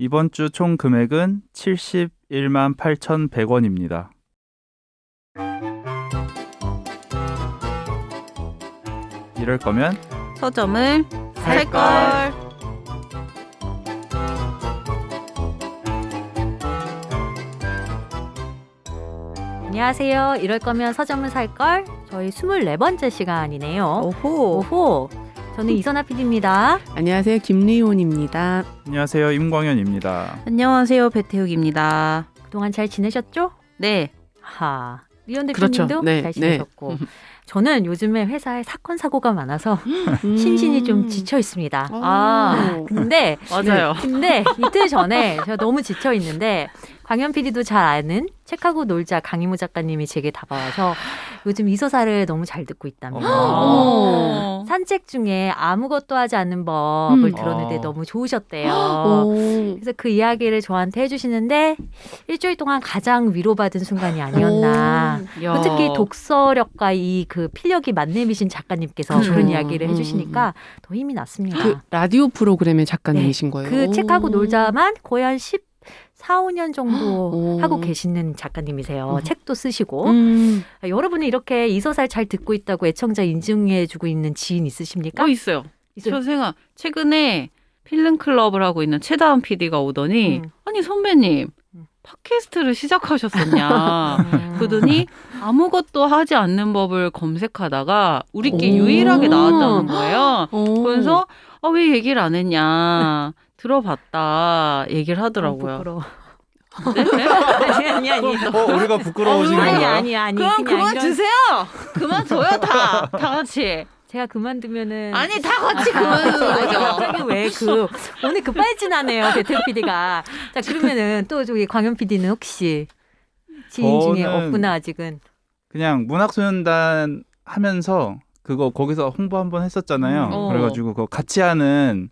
이번 주 총 금액은 71만 8,100원입니다. 이럴 거면 서점을 살걸. 안녕하세요. 이럴 거면 서점을 살걸. 저희 24번째 시간이네요. 오호. 오호. 저는 이선아 PD입니다. 안녕하세요. 김리온입니다. 안녕하세요. 임광현입니다. 안녕하세요. 배태욱입니다. 그동안 잘 지내셨죠? 네. 하. 리온 그렇죠. 대표님도 네, 잘 지내셨고. 저는 요즘에 회사에 사건 사고가 많아서 심신이 좀 지쳐 있습니다. 근데 맞아요. 근데 이틀 전에 제가 너무 지쳐 있는데 광현 PD도 잘 아는 책하고 놀자 강희무 작가님이 제게 다가와서 요즘 이 서사를 너무 잘 듣고 있다며 산책 중에 아무것도 하지 않는 법을 들었는데 너무 좋으셨대요. 그래서 그 이야기를 저한테 해주시는데 일주일 동안 가장 위로받은 순간이 아니었나. 특히 독서력과 이 그 필력이 만렙이신 작가님께서 그런 이야기를 해주시니까 더 힘이 났습니다. 그 라디오 프로그램의 작가님이신 거예요? 그 책하고 놀자만 거의 한 14-15년 정도 하고 계시는 작가님이세요. 책도 쓰시고. 여러분이 이렇게 이 서사를 잘 듣고 있다고 애청자 인증해주고 있는 지인 있으십니까? 있어요. 저 최근에 필름클럽을 하고 있는 최다은 PD가 오더니 아니 선배님 팟캐스트를 시작하셨었냐 그러더니 아무것도 하지 않는 법을 검색하다가 우리께 유일하게 나왔다는 거예요. 그래서 왜 얘기를 안 했냐 들어봤다 얘기를 하더라고요. 부끄러워. 아니. 우리가 부끄러워진 건가요? 아니. 그럼 그만 주세요. 그만 줘요 다 같이. 제가 그만두면은 아니 다 같이 그만두는 거죠. 갑자기 왜 오늘 급발진하네요 배태우 PD가. 자 그러면은 또 저기 광현 PD는 혹시 지인 중에 없구나 아직은. 그냥 문학소년단 하면서 거기서 홍보 한번 했었잖아요. 그래가지고 그거 같이 하는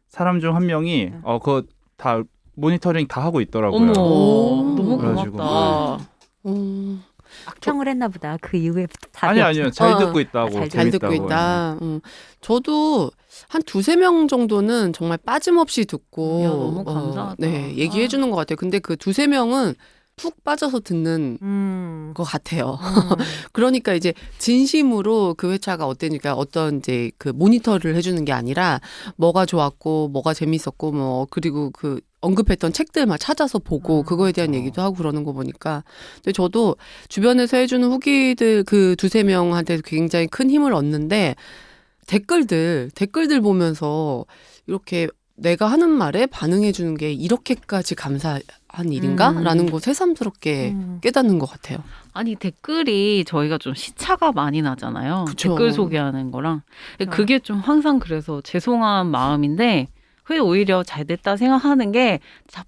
사람 중 한 명이 그거 다 모니터링 다 하고 있더라고요. 너무 그래가지고, 고맙다. 악평을 했나 보다. 그 이후에 답이 아니요. 잘 듣고 있다고. 잘 듣고 있다. 저도 한 2-3명 정도는 정말 빠짐없이 듣고 야, 너무 감사하다. 얘기해 주는 것 같아요. 근데 그 2-3명은 푹 빠져서 듣는 것 같아요. 그러니까 이제 진심으로 그 회차가 어땠니까 어떤 이제 그 모니터를 해주는 게 아니라 뭐가 좋았고 뭐가 재밌었고 그리고 그 언급했던 책들 막 찾아서 보고 그거에 대한 얘기도 하고 그러는 거 보니까 근데 저도 주변에서 해주는 후기들 그 2-3명한테 굉장히 큰 힘을 얻는데 댓글들 보면서 이렇게 내가 하는 말에 반응해 주는 게 이렇게까지 감사한 일인가? 라는 거 새삼스럽게 깨닫는 것 같아요. 아니 댓글이 저희가 좀 시차가 많이 나잖아요. 그쵸. 댓글 소개하는 거랑 그게 좀 항상 그래서 죄송한 마음인데 그게 오히려 잘 됐다 생각하는 게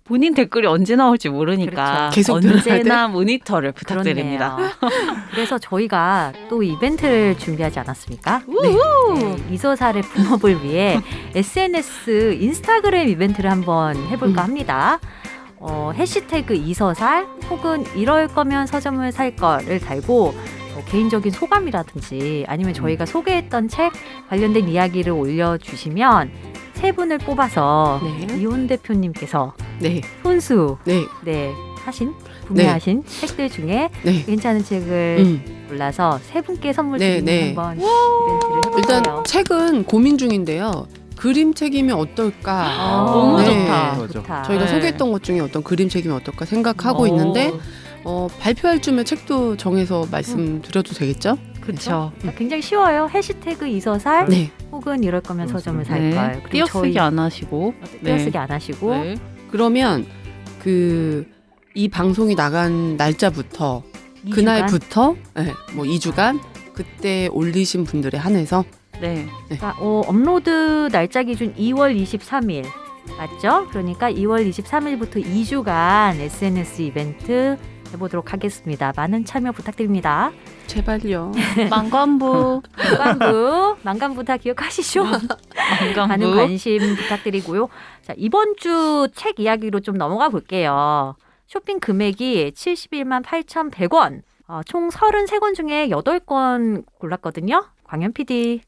본인 댓글이 언제 나올지 모르니까 계속 언제나 모니터를 부탁드립니다. 그래서 저희가 또 이벤트를 준비하지 않았습니까? 네. 이 서사의 붐업을 위해 SNS 인스타그램 이벤트를 한번 해볼까 합니다. 해시태그 이서살 혹은 이럴 거면 서점을 살 거를 달고 개인적인 소감이라든지 아니면 저희가 소개했던 책 관련된 이야기를 올려주시면 3분을 뽑아서 이혼 대표님께서 손수 구매하신 책들 중에 괜찮은 책을 골라서 3분께 선물 드리는 한번 이벤트를 해볼게요. 일단 책은 고민 중인데요. 그림책이면 어떨까? 너무 좋다. 저희가 소개했던 것 중에 어떤 그림책이면 어떨까 생각하고 있는데 발표할 쯤에 책도 정해서 말씀드려도 되겠죠? 그렇죠. 굉장히 쉬워요. 해시태그 이서살 혹은 이럴 거면 서점을 살걸. 띄어쓰기 안 하시고. 띄어쓰기 안 하시고. 그러면 이 방송이 나간 날짜부터 2주간? 그날부터 2주간 그때 올리신 분들에 한해서 그러니까 업로드 날짜 기준 2월 23일 맞죠? 그러니까 2월 23일부터 2주간 SNS 이벤트 해보도록 하겠습니다. 많은 참여 부탁드립니다. 제발요. 만관부 다 기억하시죠? 많은 관심 부탁드리고요. 자, 이번 주 책 이야기로 좀 넘어가 볼게요. 쇼핑 금액이 71만 8,100원. 총 33권 중에 8권 골랐거든요. 광현 PD.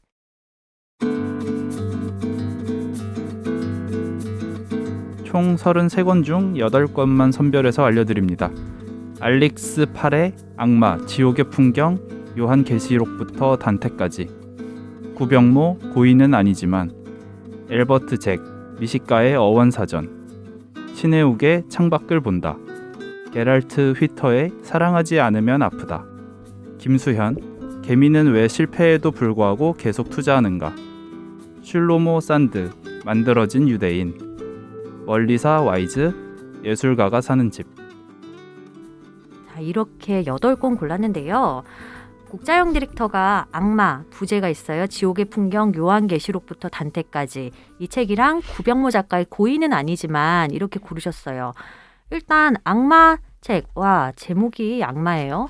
총 33권 중 8권만 선별해서 알려드립니다. 알릭스 팔의 악마, 지옥의 풍경, 요한계시록부터 단테까지, 구병모, 고인은 아니지만, 엘버트 잭, 미식가의 어원사전, 신해욱의 창밖을 본다, 게랄트 휘터의 사랑하지 않으면 아프다, 김수현, 개미는 왜 실패에도 불구하고 계속 투자하는가, 슐로모 산드, 만들어진 유대인, 멀리사 와이즈, 예술가가 사는 집. 자, 이렇게 8권 골랐는데요. 국자영 디렉터가 악마, 부제가 있어요. 지옥의 풍경, 요한계시록부터 단테까지. 이 책이랑 구병모 작가의 고인은 아니지만 이렇게 고르셨어요. 일단 악마 책, 와 제목이 악마예요.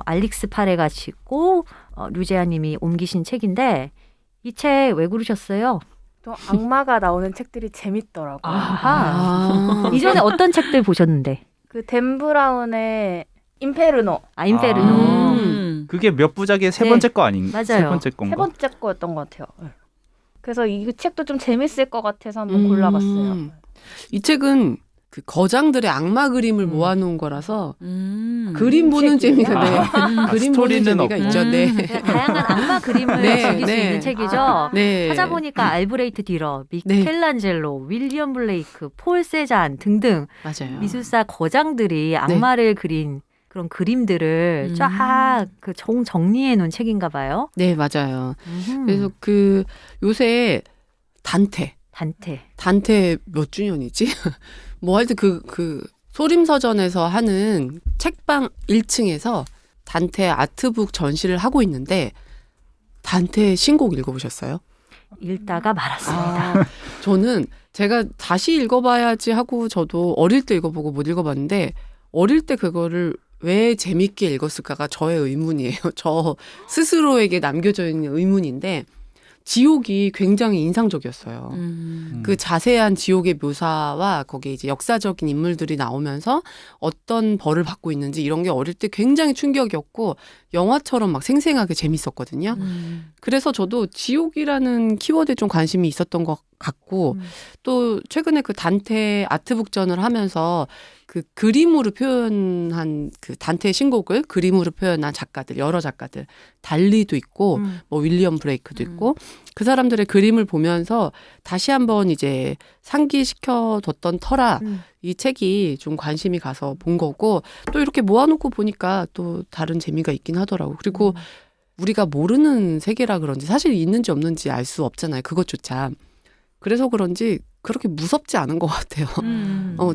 알릭스 파레가 짓고 류재하 님이 옮기신 책인데 이 책 왜 고르셨어요? 또 악마가 나오는 책들이 재밌더라고요. 아하. 이전에 어떤 책들 보셨는데? 그 댄 브라운의 인페르노 인페르노. 그게 몇 부작의 세 네. 번째 거 아닌가? 맞아요. 세 번째 건가? 세 번째 거였던 것 같아요. 그래서 이 책도 좀 재밌을 것 같아서 한번 골라봤어요. 이 책은 그 거장들의 악마 그림을 모아놓은 거라서 그림 보는 책이에요? 재미가 그림 보는 스토리는 재미가 없고. 있죠. 네. 다양한 악마 그림을 네, 즐길 수 네. 있는 책이죠. 네. 찾아보니까 알브레이트 디러, 미켈란젤로, 윌리엄 블레이크, 폴 세잔 등등 맞아요. 미술사 거장들이 악마를 그린 그런 그림들을 쫙 그 정리해 놓은 책인가 봐요. 네, 맞아요. 그래서 그 요새 단테 몇 주년이지? 뭐 하여튼 그 소림서전에서 하는 책방 1층에서 단테 아트북 전시를 하고 있는데 단테의 신곡 읽어보셨어요? 읽다가 말았습니다. 저는 제가 다시 읽어봐야지 하고 저도 어릴 때 읽어보고 못 읽어봤는데 어릴 때 그거를 왜 재밌게 읽었을까가 저의 의문이에요. 저 스스로에게 남겨져 있는 의문인데 지옥이 굉장히 인상적이었어요. 그 자세한 지옥의 묘사와 거기에 이제 역사적인 인물들이 나오면서 어떤 벌을 받고 있는지 이런 게 어릴 때 굉장히 충격이었고 영화처럼 막 생생하게 재밌었거든요. 그래서 저도 지옥이라는 키워드에 좀 관심이 있었던 것 같고 또 최근에 그 단테 아트북전을 하면서 그 그림으로 표현한 그 단테의 신곡을 그림으로 표현한 작가들 여러 작가들 달리도 있고 뭐 윌리엄 브레이크도 있고 그 사람들의 그림을 보면서 다시 한번 이제 상기시켜뒀던 터라 이 책이 좀 관심이 가서 본 거고 또 이렇게 모아놓고 보니까 또 다른 재미가 있긴 하더라고. 그리고 우리가 모르는 세계라 그런지 사실 있는지 없는지 알 수 없잖아요. 그것조차. 그래서 그런지 그렇게 무섭지 않은 것 같아요.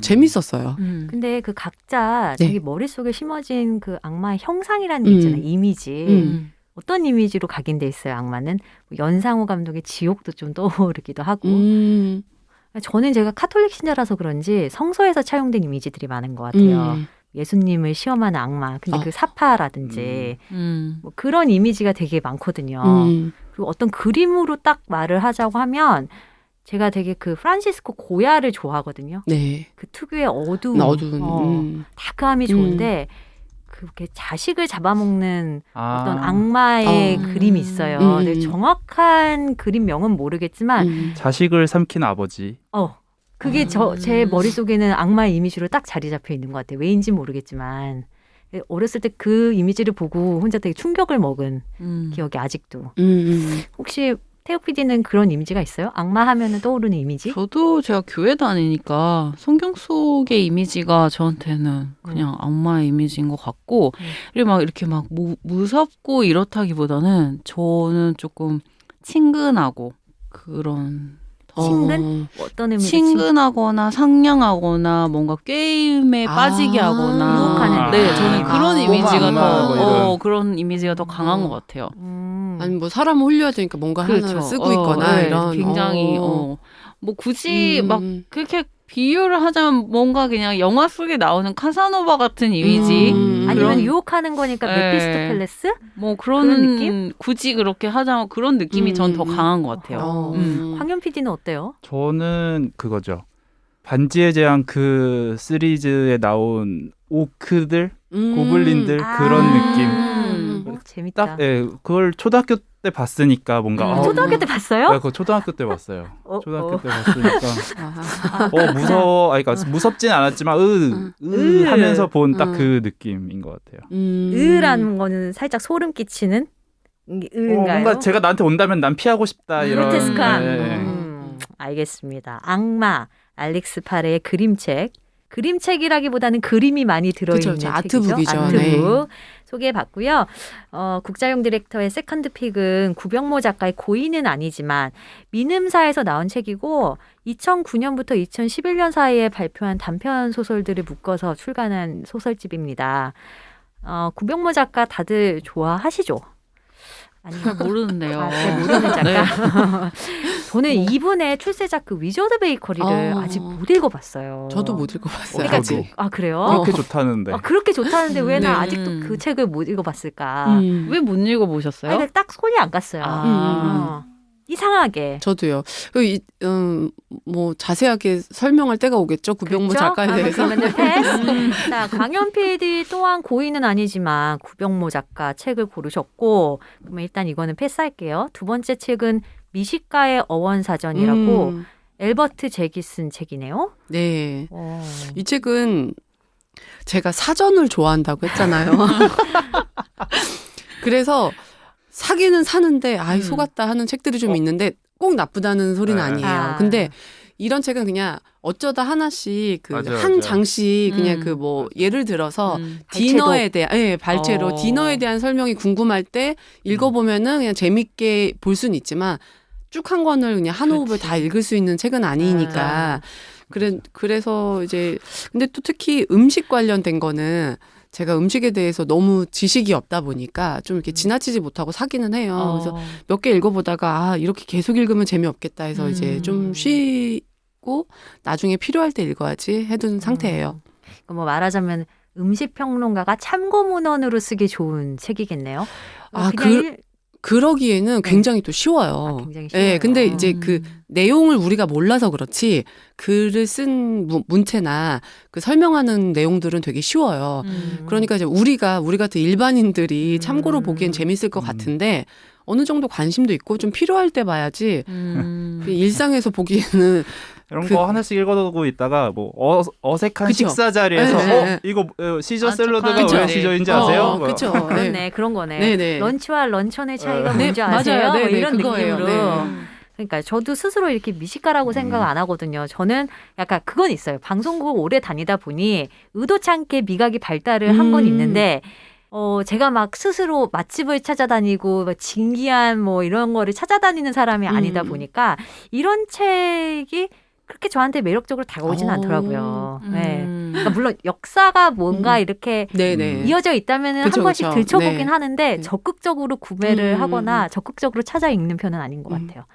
재밌었어요. 근데 그 각자 네. 자기 머릿속에 심어진 그 악마의 형상이라는 게 있잖아요. 이미지. 어떤 이미지로 각인돼 있어요, 악마는? 뭐 연상호 감독의 지옥도 좀 떠오르기도 하고. 저는 제가 카톨릭 신자라서 그런지 성서에서 차용된 이미지들이 많은 것 같아요. 예수님을 시험하는 악마. 근데 그 사파라든지 뭐 그런 이미지가 되게 많거든요. 그리고 어떤 그림으로 딱 말을 하자고 하면 제가 되게 그 프란시스코 고야를 좋아하거든요. 네. 그 특유의 어두움, 다크함이 좋은데 그렇게 자식을 잡아먹는 어떤 악마의 그림이 있어요. 근데 정확한 그림명은 모르겠지만 자식을 삼킨 아버지. 그게 제 머릿속에는 악마의 이미지로 딱 자리 잡혀 있는 것 같아요. 왜인지 모르겠지만 어렸을 때 그 이미지를 보고 혼자 되게 충격을 먹은 기억이 아직도. 혹시 태우 PD는 그런 이미지가 있어요? 악마 하면은 떠오르는 이미지? 저도 제가 교회 다니니까 성경 속의 이미지가 저한테는 그냥 악마의 이미지인 것 같고 그리고 막 이렇게 막 무섭고 이렇다기보다는 저는 조금 친근하고 그런 친근? 어떤 의미로 친근하거나 상냥하거나 뭔가 게임에 빠지게 하거나 유혹하는 네, 저는 그런 이미지가 악마, 뭐 이런. 그런 이미지가 더 강한 것 같아요. 아니 뭐 사람을 홀려야 되니까 뭔가 하나 쓰고 있거나 네, 이런 굉장히 뭐 굳이 막 그렇게 비유를 하자면 뭔가 그냥 영화 속에 나오는 카사노바 같은 이미지 아니면 유혹하는 거니까 메피스토펠레스? 뭐 그런 느낌? 굳이 그렇게 하자면 그런 느낌이 전 더 강한 것 같아요. 황현 PD는 어때요? 저는 그거죠. 반지의 제왕 그 시리즈에 나온 오크들, 고블린들 그런 느낌. 재밌다. 딱 그걸 초등학교 때 봤으니까 뭔가 초등학교 때 봤어요? 네, 그거 초등학교 때 봤어요. 초등학교 때 봤으니까 아하. 무서워. 아니, 그러니까 무섭진 않았지만 하면서 본 딱 그 느낌인 것 같아요. 으라는 거는 살짝 소름 끼치는 으인가요? 뭔가 제가 나한테 온다면 난 피하고 싶다 이런. 그로테스크한. 네. 알겠습니다. 악마 알릭스 파레의 그림책. 그림책이라기보다는 그림이 많이 들어있는 그쵸, 책이죠. 아트북이죠. 아트북 네. 소개해봤고요. 국자용 디렉터의 세컨드 픽은 구병모 작가의 고인은 아니지만 민음사에서 나온 책이고 2009년부터 2011년 사이에 발표한 단편 소설들을 묶어서 출간한 소설집입니다. 구병모 작가 다들 좋아하시죠? 잘 모르는데요. 잘 모르는 작가. 네. 저는 이분의 출세작 그 위저드 베이커리를 아직 못 읽어봤어요. 저도 못 읽어봤어요. 그러니까 저도. 그래요? 그렇게 좋다는데. 그렇게 좋다는데 왜 나 네. 아직도 그 책을 못 읽어봤을까? 왜 못 읽어보셨어요? 아니, 딱 손이 안 갔어요. 이상하게. 저도요. 뭐 자세하게 설명할 때가 오겠죠. 구병모 그렇죠? 작가에 대해서. 그러면 패스. 자, 광현 PD 또한 고인은 아니지만 구병모 작가 책을 고르셨고, 그러면 일단 이거는 패스할게요. 두 번째 책은 미식가의 어원사전이라고 엘버트 잭이 쓴 책이네요. 네. 이 책은 제가 사전을 좋아한다고 했잖아요. 그래서 사기는 사는데 속았다 하는 책들이 좀 있는데 꼭 나쁘다는 소리는 아니에요. 근데 이런 책은 그냥 어쩌다 하나씩 한 장씩 그냥 그 뭐 예를 들어서 디너에 대한 발췌로 디너에 대한 설명이 궁금할 때 읽어보면은 그냥 재밌게 볼 수는 있지만 쭉 한 권을 그냥 한 호흡을 다 읽을 수 있는 책은 아니니까 그래서 이제 근데 또 특히 음식 관련된 거는 제가 음식에 대해서 너무 지식이 없다 보니까 좀 이렇게 지나치지 못하고 사기는 해요. 그래서 몇 개 읽어보다가 이렇게 계속 읽으면 재미없겠다 해서 이제 좀 쉬고 나중에 필요할 때 읽어야지 해둔 상태예요. 뭐 말하자면 음식 평론가가 참고 문헌으로 쓰기 좋은 책이겠네요. 그러기에는 굉장히 또 쉬워요. 굉장히 쉬워요. 네, 근데 이제 그 내용을 우리가 몰라서 그렇지 글을 쓴 문체나 그 설명하는 내용들은 되게 쉬워요. 그러니까 이제 우리가 같은 일반인들이 참고로 보기엔 재밌을 것 같은데 어느 정도 관심도 있고 좀 필요할 때 봐야지 일상에서 보기에는 이런 거 하나씩 읽어두고 있다가 뭐 어색한 그쵸? 식사 자리에서 네. 이거 시저 아, 샐러드가 그쵸. 왜 시저인지 아세요? 뭐. 그렇죠. 그렇네. 그런 거네. 네네. 런치와 런천의 차이가 네, 뭔지 아세요? 맞아요. 뭐 네네, 이런 그거예요. 느낌으로. 네. 그러니까 저도 스스로 이렇게 미식가라고 생각 안 하거든요. 저는 약간 그건 있어요. 방송국 오래 다니다 보니 의도치 않게 미각이 발달을 한 건 있는데 제가 막 스스로 맛집을 찾아다니고 막 진기한 뭐 이런 거를 찾아다니는 사람이 아니다 보니까 이런 책이 그렇게 저한테 매력적으로 다가오진 않더라고요. 네. 그러니까 물론 역사가 뭔가 이렇게 네네. 이어져 있다면 그쵸, 한 번씩 그쵸. 들춰보긴 네. 하는데 적극적으로 구매를 하거나 적극적으로 찾아 읽는 편은 아닌 것 같아요.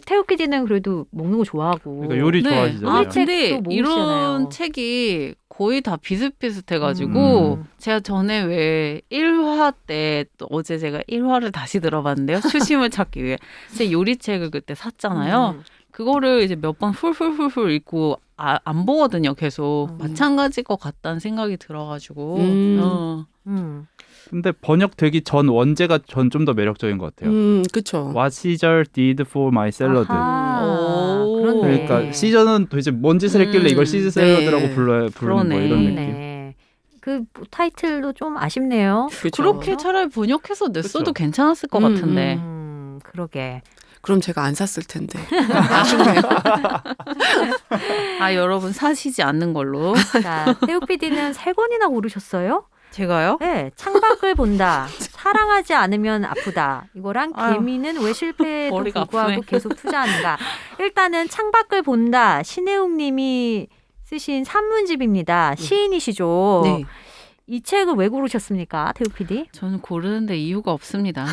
태우 PD는 그래도 먹는 거 좋아하고. 그러니까 요리 좋아하시잖아요. 요리 책 근데 책도 이런 모으시잖아요. 책이 거의 다 비슷비슷해가지고 제가 전에 왜 1화 때 또 어제 제가 1화를 다시 들어봤는데요. 추심을 찾기 위해 제 요리책을 그때 샀잖아요. 그거를 이제 몇 번 훌훌훌훌 읽고 안 보거든요. 계속 마찬가지일 것 같다는 생각이 들어가지고. 근데 번역되기 전 원제가 전 좀 더 매력적인 것 같아요. 그렇죠. What Caesar did for my salad. 그렇네. 그러니까 시저는 도대체 뭔 짓을 했길래 이걸 시즈 샐러드라고 부르는 뭐 이런 느낌. 네. 그 타이틀도 좀 아쉽네요. 그쵸. 그렇게 차라리 번역해서 냈어도 그쵸. 괜찮았을 것 같은데. 그러게. 그럼 제가 안 샀을 텐데. 아쉽네요. 여러분 사시지 않는 걸로. 자, 태우 PD는 3권이나 고르셨어요? 제가요? 네. 창밖을 본다. 사랑하지 않으면 아프다. 이거랑 아유, 개미는 왜 실패에도 머리가 불구하고 아프네. 계속 투자하는가. 일단은 창밖을 본다. 신혜웅 님이 쓰신 산문집입니다. 시인이시죠. 네. 이 책을 왜 고르셨습니까? 태우 PD? 저는 고르는데 이유가 없습니다.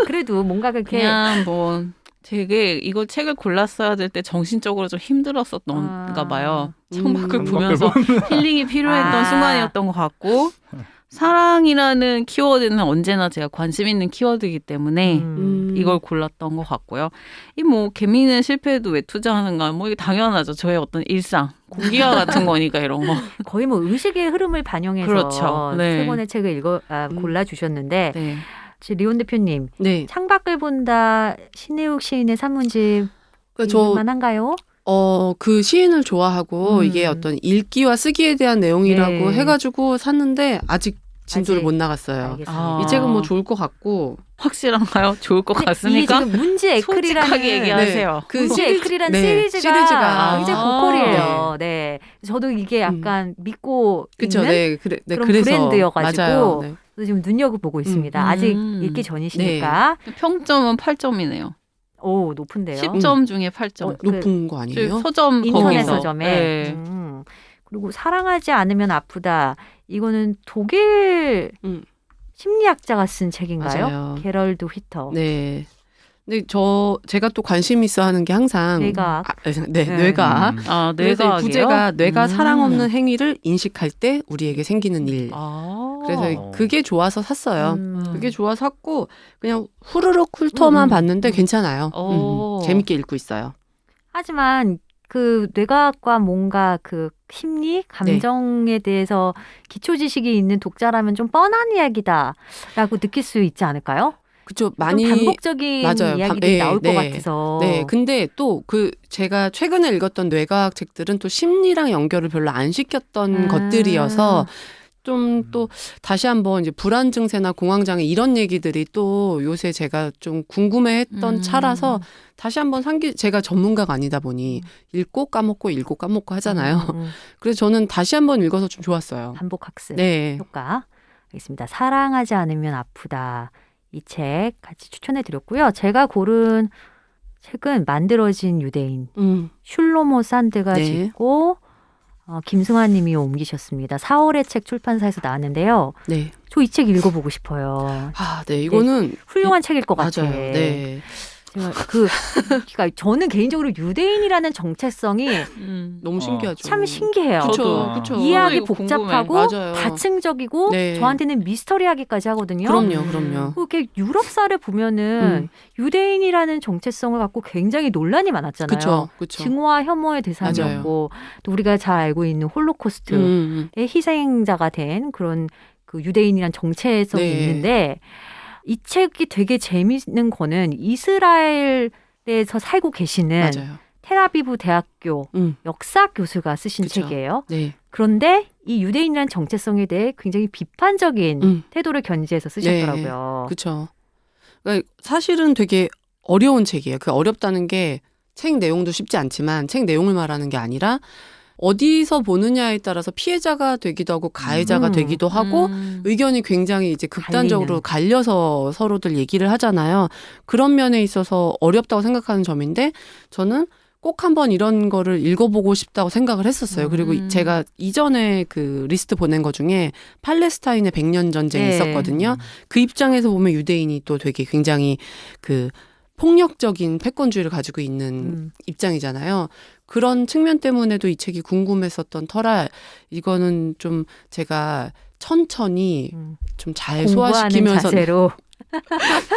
그래도 뭔가 그렇게 그냥 뭐 되게 이거 책을 골랐어야 될 때 정신적으로 좀 힘들었었던가 봐요. 창밖을 보면서 힐링이 필요했던 순간이었던 것 같고 사랑이라는 키워드는 언제나 제가 관심 있는 키워드이기 때문에 이걸 골랐던 것 같고요. 이 뭐 개미는 실패해도 왜 투자하는가 뭐 이게 당연하죠. 저의 어떤 일상 공기와 같은 거니까 이런 거. 거의 뭐 의식의 흐름을 반영해서 그렇죠. 네. 3권의 책을 골라주셨는데 네. 리온 대표님, 네. 창밖을 본다 신혜욱 시인의 산문집 그러니까 저 만한가요? 그 시인을 좋아하고 이게 어떤 읽기와 쓰기에 대한 내용이라고 네. 해가지고 샀는데 아직 진도를 아직. 못 나갔어요. 알겠습니다. 이 책은 뭐 좋을 것 같고 확실한가요? 좋을 것 이게 같습니까? 지금 문제 에클이라는 솔직하게 얘기하세요. 그 문제 에클이라는 네, 시리즈가 아. 굉장히 고퀄이에요. 네. 저도 이게 약간 믿고 그렇죠. 있는 네, 그런 그래서 브랜드여가지고 맞아요. 네. 저도 지금 눈여겨보고 있습니다. 아직 읽기 전이시니까. 평점은 8점이네요. 오, 높은데요. 10점 중에 8점. 높은 거 아니에요? 서점 인터넷 거기서. 서점에. 네. 그리고 사랑하지 않으면 아프다. 이거는 독일 심리학자가 쓴 책인가요? 맞아요. 게럴드 휘터. 네. 근데 제가 또 관심 있어 하는 게 항상 뇌과학. 네, 뇌과학. 아, 그래서 뇌과학이요? 부제가 뇌가 사랑 없는 행위를 인식할 때 우리에게 생기는 일. 아. 그래서 그게 좋아서 샀어요. 음. 그게 좋아서 샀고 그냥 후루룩 훑어만 봤는데 괜찮아요. 오. 재밌게 읽고 있어요. 하지만 그 뇌과학과 뭔가 그 심리, 감정에 대해서 기초 지식이 있는 독자라면 좀 뻔한 이야기다라고 느낄 수 있지 않을까요? 그쵸. 많이 좀 반복적인 맞아요. 이야기들이 나올 것 네. 같아서. 네, 근데 또 제가 최근에 읽었던 뇌과학 책들은 또 심리랑 연결을 별로 안 시켰던 것들이어서 좀 또 다시 한번 이제 불안 증세나 공황장애 이런 얘기들이 또 요새 제가 좀 궁금해했던 차라서 다시 한번 제가 전문가가 아니다 보니 읽고 까먹고 하잖아요. 그래서 저는 다시 한번 읽어서 좀 좋았어요. 반복 학습 네. 효과. 알겠습니다. 사랑하지 않으면 아프다. 이 책 같이 추천해 드렸고요. 제가 고른 책은 만들어진 유대인. 슐로모 산드가 네. 짓고 김승환 님이 옮기셨습니다. 4월의 책 출판사에서 나왔는데요. 네. 저 이 책 읽어보고 싶어요. 아, 네. 이거는 훌륭한 책일 것 같아요. 맞아요. 네. 제가 그러니까 저는 개인적으로 유대인이라는 정체성이 너무 신기하죠. 참 신기해요. 그쵸, 아. 그쵸. 이해하기 이거 복잡하고 맞아요. 다층적이고 네. 저한테는 미스터리하기까지 하거든요. 그럼요. 이렇게 유럽사를 보면은 유대인이라는 정체성을 갖고 굉장히 논란이 많았잖아요. 그쵸. 증오와 혐오의 대상이었고 또 우리가 잘 알고 있는 홀로코스트의 희생자가 된 그런 그 유대인이란 정체성이 네. 있는데 이 책이 되게 재미있는 거는 이스라엘에서 살고 계시는 맞아요. 텔아비브 대학교 역사 교수가 쓰신 그쵸. 책이에요. 네. 그런데 이 유대인이라는 정체성에 대해 굉장히 비판적인 태도를 견지해서 쓰셨더라고요. 그렇죠. 그러니까 사실은 되게 어려운 책이에요. 그 어렵다는 게 책 내용도 쉽지 않지만 책 내용을 말하는 게 아니라 어디서 보느냐에 따라서 피해자가 되기도 하고 가해자가 되기도 하고 의견이 굉장히 이제 극단적으로 갈려서 서로들 얘기를 하잖아요. 그런 면에 있어서 어렵다고 생각하는 점인데 저는 꼭 한번 이런 거를 읽어보고 싶다고 생각을 했었어요. 그리고 제가 이전에 그 리스트 보낸 것 중에 팔레스타인의 100년 전쟁이 있었거든요. 그 입장에서 보면 유대인이 또 되게 굉장히 그 폭력적인 패권주의를 가지고 있는 입장이잖아요. 그런 측면 때문에도 이 책이 궁금했었던 터라 이거는 좀 제가 천천히 좀 잘 소화시키면서 자세로.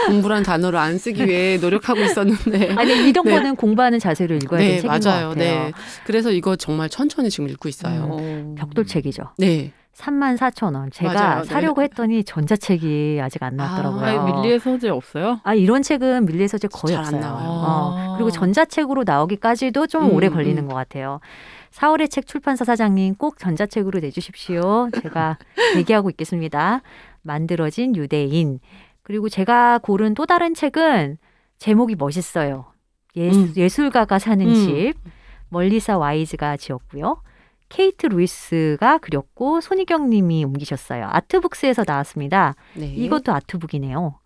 공부란 단어를 안 쓰기 위해 노력하고 있었는데 아니 이런 거는 공부하는 자세로 읽어야 되는 책인 것 같아요. 네. 그래서 이거 정말 천천히 지금 읽고 있어요. 벽돌책이죠. 네. 34,000원. 제가 맞아요. 네. 사려고 했더니 전자책이 아직 안 나왔더라고요. 밀리의 서재 없어요? 이런 책은 밀리의 서재 거의 잘 안 없어요. 나와요. 그리고 전자책으로 나오기까지도 좀 오래 걸리는 것 같아요. 4월의 책 출판사 사장님 꼭 전자책으로 내주십시오. 제가 얘기하고 있겠습니다. 만들어진 유대인. 그리고 제가 고른 또 다른 책은 제목이 멋있어요. 예술가가 사는 집. 멀리사 와이즈가 지었고요. 케이트 루이스가 그렸고 손희경 님이 옮기셨어요. 아트북스에서 나왔습니다. 네. 이것도 아트북이네요.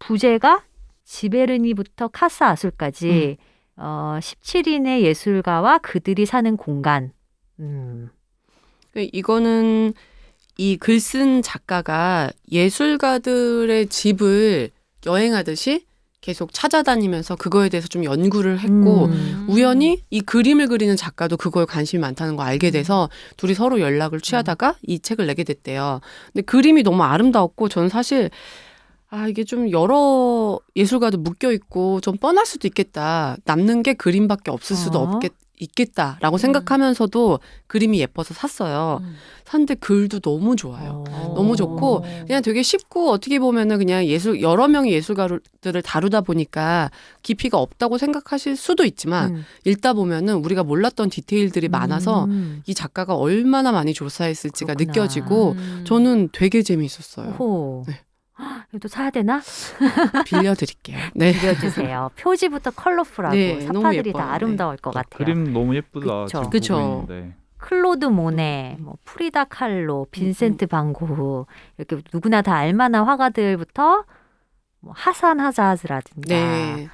부제가 지베르니부터 카사 아술까지 17인의 예술가와 그들이 사는 공간. 이거는 이 글 쓴 작가가 예술가들의 집을 여행하듯이 계속 찾아다니면서 그거에 대해서 좀 연구를 했고 우연히 이 그림을 그리는 작가도 그거에 관심이 많다는 거 알게 돼서 둘이 서로 연락을 취하다가 이 책을 내게 됐대요. 근데 그림이 너무 아름다웠고 저는 사실 이게 좀 여러 예술가도 묶여 있고 좀 뻔할 수도 있겠다. 남는 게 그림밖에 없을 수도 있겠다라고 생각하면서도 그림이 예뻐서 샀어요. 샀는데 글도 너무 좋아요. 너무 좋고 그냥 되게 쉽고 어떻게 보면은 그냥 여러 명의 예술가들을 다루다 보니까 깊이가 없다고 생각하실 수도 있지만 읽다 보면은 우리가 몰랐던 디테일들이 많아서 이 작가가 얼마나 많이 조사했을지가 그렇구나. 느껴지고 저는 되게 재미있었어요. 오. 네. 이것도 사야 되나? 빌려드릴게요. 네. 빌려주세요. 표지부터 컬러풀하고 네, 너무 사파들이 예뻐요. 다 아름다울 것 같아요. 그림 너무 예쁘다. 그쵸. 지금 보고 그쵸. 있는데. 클로드 모네, 뭐 프리다 칼로, 빈센트 반 고흐 이렇게 누구나 다 알만한 화가들부터 뭐 하산 하자즈라든가 네.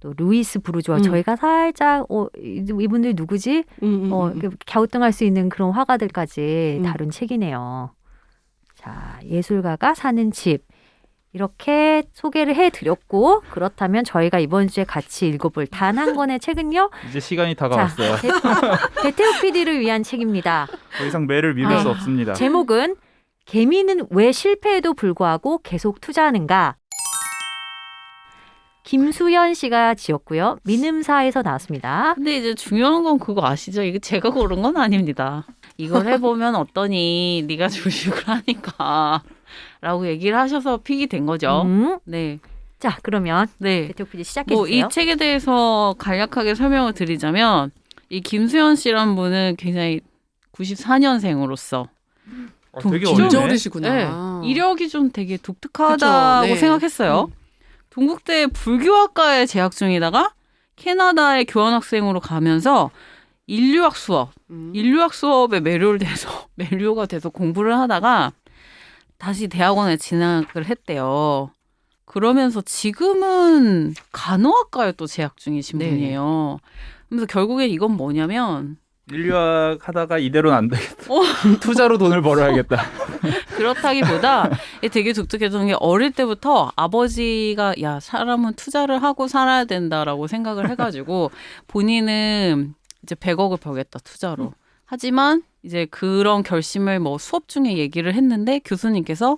또 루이스 부르주아 저희가 살짝 이분들 누구지? 이렇게 갸우뚱할 수 있는 그런 화가들까지 다룬 책이네요. 자, 예술가가 사는 집 이렇게 소개를 해드렸고 그렇다면 저희가 이번 주에 같이 읽어볼 단 한 권의 책은요. 이제 시간이 다가왔어요. 배태욱 PD를 위한 책입니다. 더 이상 매를 미룰 수 없습니다. 제목은 개미는 왜 실패에도 불구하고 계속 투자하는가? 김수연 씨가 지었고요. 민음사에서 나왔습니다. 근데 이제 중요한 건 그거 아시죠? 이게 제가 고른 건 아닙니다. 이걸 해보면 어떠니? 네가 주식을 하니까 라고 얘기를 하셔서 픽이 된 거죠. 네. 자, 그러면 네. 배태욱 PD 시작해 뭐 주세요. 이 책에 대해서 간략하게 설명을 드리자면 이 김수연 씨란 분은 굉장히 94년생으로서 되게 진짜 어리네. 어리시구나. 네, 이력이 좀 되게 독특하다고 그쵸, 네. 생각했어요. 동국대 불교학과에 재학 중이다가 캐나다에 교환학생으로 가면서 인류학 수업에 매료가 돼서 공부를 하다가 다시 대학원에 진학을 했대요. 그러면서 지금은 간호학과에 또 재학 중이신 네. 분이에요. 그래서 결국엔 이건 뭐냐면 인류학 하다가 이대로는 안 되겠다. 투자로 돈을 벌어야겠다. 그렇다기보다 되게 독특했던 게 어릴 때부터 아버지가 야 사람은 투자를 하고 살아야 된다라고 생각을 해가지고 본인은 이제 100억을 벌겠다 투자로. 하지만 이제 그런 결심을 뭐 수업 중에 얘기를 했는데 교수님께서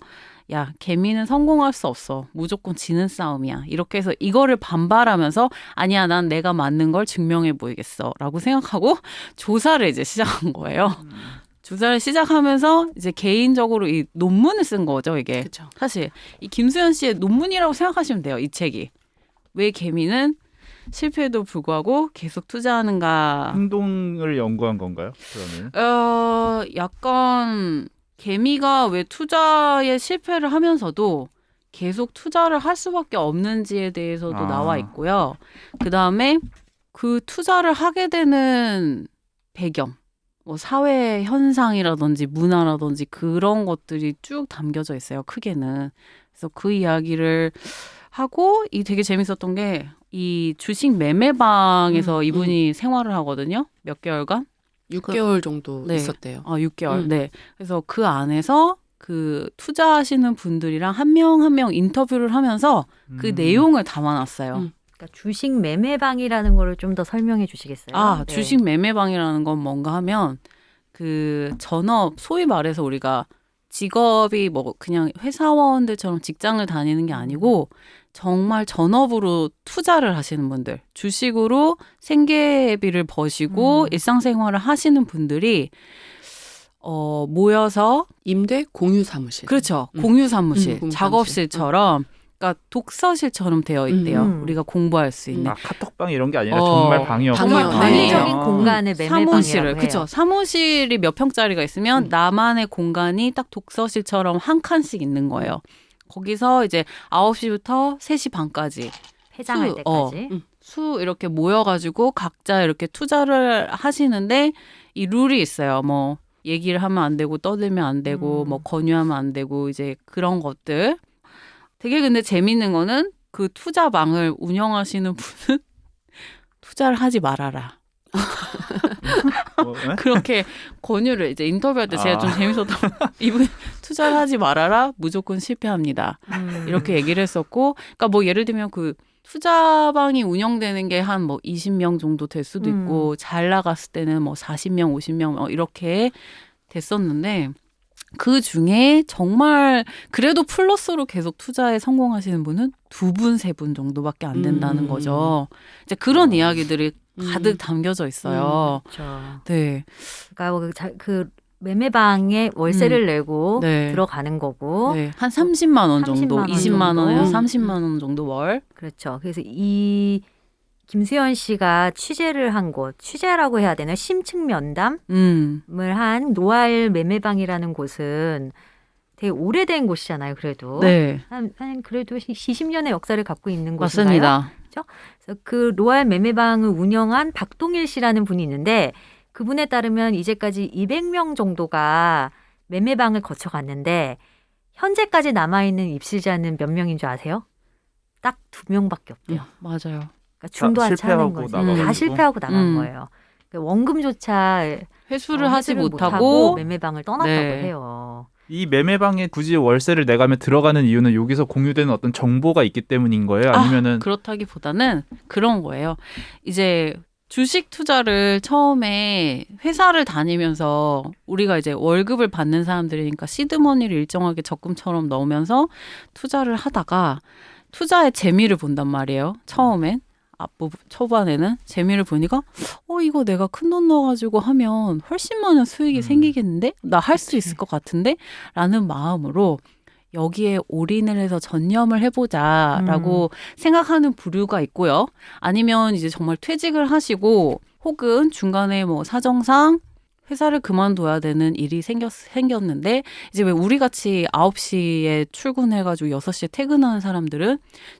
야 개미는 성공할 수 없어 무조건 지는 싸움이야 이렇게 해서 이거를 반발하면서 아니야 난 내가 맞는 걸 증명해 보이겠어라고 생각하고 조사를 이제 시작한 거예요. 조사를 시작하면서 이제 개인적으로 이 논문을 쓴 거죠 이게. 그쵸. 사실 이 김수연 씨의 논문이라고 생각하시면 돼요 이 책이. 왜 개미는 실패에도 불구하고 계속 투자하는가. 행동을 연구한 건가요? 그러면 약간 개미가 왜 투자에 실패를 하면서도 계속 투자를 할 수밖에 없는지에 대해서도 나와 있고요. 그다음에 그 투자를 하게 되는 배경, 뭐 사회 현상이라든지 문화라든지 그런 것들이 쭉 담겨져 있어요. 크게는. 그래서 그 이야기를 하고 이 되게 재밌었던 게 이 주식 매매방에서 이분이 생활을 하거든요. 몇 개월간. 6개월 정도 네. 있었대요. 6개월. 네. 그래서 그 안에서 그 투자하시는 분들이랑 한 명 한 명 인터뷰를 하면서 그 내용을 담아놨어요. 그러니까 주식 매매방이라는 거를 좀 더 설명해 주시겠어요? 네. 주식 매매방이라는 건 뭔가 하면 그 전업, 소위 말해서 우리가 직업이 뭐 그냥 회사원들처럼 직장을 다니는 게 아니고 정말 전업으로 투자를 하시는 분들, 주식으로 생계비를 버시고 일상생활을 하시는 분들이 모여서 임대 공유 사무실. 그렇죠. 공유 사무실, 공유 작업실처럼 그러니까 독서실처럼 되어 있대요. 우리가 공부할 수 있는. 카톡방 이런 게 아니라 정말 방이었고. 정말 방이요. 방위적인 네. 공간을 매매방이라고 사무실을 해요. 그렇죠. 사무실이 몇 평짜리가 있으면 나만의 공간이 딱 독서실처럼 한 칸씩 있는 거예요. 거기서 이제 9시부터 3시 반까지 회장할 때까지. 이렇게 모여가지고 각자 이렇게 투자를 하시는데 이 룰이 있어요. 뭐 얘기를 하면 안 되고 떠들면 안 되고 뭐 권유하면 안 되고 이제 그런 것들. 되게 근데 재밌는 거는 그 투자방을 운영하시는 분은 투자를 하지 말아라. 네? 그렇게 권유를 이제 인터뷰할 때 제가 좀 재밌었던 이분 투자를 하지 말아라 무조건 실패합니다. 이렇게 얘기를 했었고, 그러니까 뭐 예를 들면 그 투자방이 운영되는 게 한 뭐 20명 정도 될 수도 있고 잘 나갔을 때는 뭐 40명, 50명 이렇게 됐었는데 그 중에 정말 그래도 플러스로 계속 투자에 성공하시는 분은 2분, 3분 정도밖에 안 된다는 거죠. 이제 그런 이야기들이 가득 담겨져 있어요. 그렇죠. 네. 그러니까 그 매매방에 월세를 내고 네. 들어가는 거고 네. 한 30만 원 정도, 30만 원 20만 원에서 정도. 30만 원 정도 월. 그렇죠. 그래서 이 김수현 씨가 취재를 한 곳, 취재라고 해야 되나? 심층 면담을 한 노알 매매방이라는 곳은 되게 오래된 곳이잖아요. 그래도 네. 한 그래도 20년의 역사를 갖고 있는 곳인가요? 맞습니다. 그래서 그 노알 매매방을 운영한 박동일 씨라는 분이 있는데 그분에 따르면 이제까지 200명 정도가 매매방을 거쳐갔는데 현재까지 남아있는 입실자는 몇 명인 줄 아세요? 딱 2명밖에 없대요. 맞아요. 그러니까 중도 하차하는 실패하고 거지. 나가가지고. 다 실패하고 나간 거예요. 그러니까 원금조차 회수를 하지 회수를 못하고 매매방을 떠났다고 네. 해요. 이 매매방에 굳이 월세를 내가며 들어가는 이유는 여기서 공유되는 어떤 정보가 있기 때문인 거예요? 아니면은 그렇다기보다는 그런 거예요. 이제 주식 투자를 처음에 회사를 다니면서 우리가 이제 월급을 받는 사람들이니까 시드머니를 일정하게 적금처럼 넣으면서 투자를 하다가 투자의 재미를 본단 말이에요. 처음엔. 초반에는 재미를 보니까 이거 내가 큰돈 넣어가지고 하면 훨씬 많은 수익이 생기겠는데? 나 할 수 있을 것 같은데? 라는 마음으로 여기에 올인을 해서 전념을 해보자라고 생각하는 부류가 있고요. 아니면 이제 정말 퇴직을 하시고 혹은 중간에 뭐 사정상 회사를 그만둬야 되는 일이 생겼는데 이제 왜 우리 같이 9시에 출근해가지고 6시에 퇴근하는 사람들은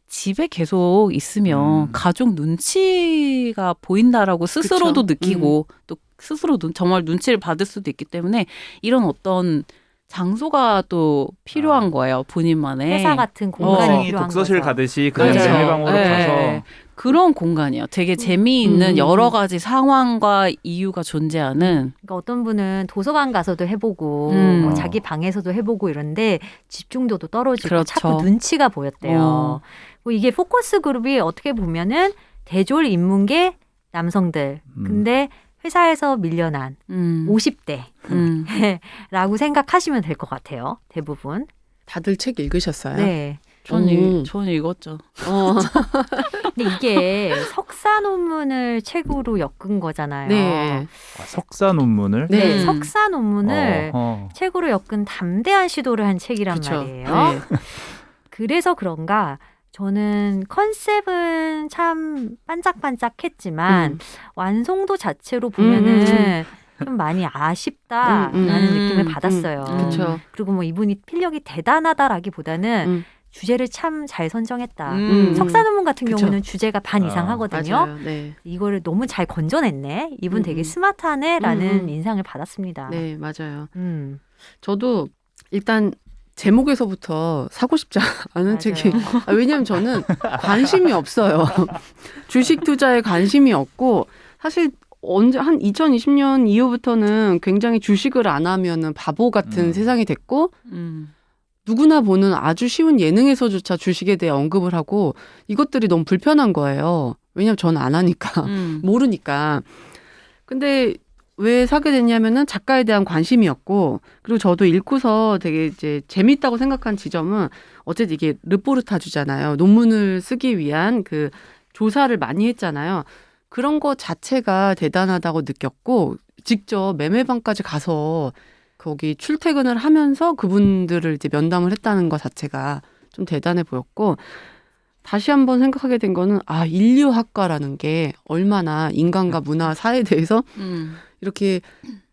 집에 계속 있으면 가족 눈치가 보인다라고 스스로도 그쵸. 느끼고 또 스스로 정말 눈치를 받을 수도 있기 때문에 이런 어떤 장소가 또 필요한 거예요. 본인만의. 회사 같은 공간이 학생이 필요한 독서실 거죠. 가듯이 그냥 그렇죠. 매매방으로 네. 가서 그런 공간이에요. 되게 재미있는 여러 가지 상황과 이유가 존재하는. 그러니까 어떤 분은 도서관 가서도 해보고 뭐 자기 방에서도 해보고 이런데 집중도도 떨어지고 그렇죠. 자꾸 눈치가 보였대요. 뭐 이게 포커스 그룹이 어떻게 보면은 대졸 인문계 남성들. 근데 회사에서 밀려난 50대 라고 생각하시면 될 것 같아요. 대부분. 다들 책 읽으셨어요? 네. 저는 읽었죠. 근데 이게 석사 논문을 책으로 엮은 거잖아요. 네. 석사 논문을 네, 석사 논문을 어허. 책으로 엮은 담대한 시도를 한 책이란 그쵸. 말이에요. 네. 그래서 그런가 저는 컨셉은 참 반짝반짝했지만 완성도 자체로 보면은 좀 많이 아쉽다라는 느낌을 받았어요. 그렇죠. 그리고 뭐 이분이 필력이 대단하다라기보다는 주제를 참 잘 선정했다. 석사 논문 같은 그쵸. 경우는 주제가 반 이상 하거든요. 맞아요. 네. 이거를 너무 잘 건져냈네. 이분 되게 스마트하네라는 인상을 받았습니다. 네, 맞아요. 저도 일단 제목에서부터 사고 싶지 않은 맞아요. 책이 왜냐하면 저는 관심이 없어요. 주식 투자에 관심이 없고 사실 언제 한 2020년 이후부터는 굉장히 주식을 안 하면은 바보 같은 세상이 됐고 누구나 보는 아주 쉬운 예능에서조차 주식에 대해 언급을 하고 이것들이 너무 불편한 거예요. 왜냐하면 저는 안 하니까 모르니까. 근데 왜 사게 됐냐면은 작가에 대한 관심이었고 그리고 저도 읽고서 되게 이제 재밌다고 생각한 지점은 어쨌든 이게 르포르타주잖아요. 논문을 쓰기 위한 그 조사를 많이 했잖아요. 그런 거 자체가 대단하다고 느꼈고 직접 매매방까지 가서 거기 출퇴근을 하면서 그분들을 이제 면담을 했다는 것 자체가 좀 대단해 보였고 다시 한번 생각하게 된 거는 인류학과라는 게 얼마나 인간과 문화, 사회에 대해서 이렇게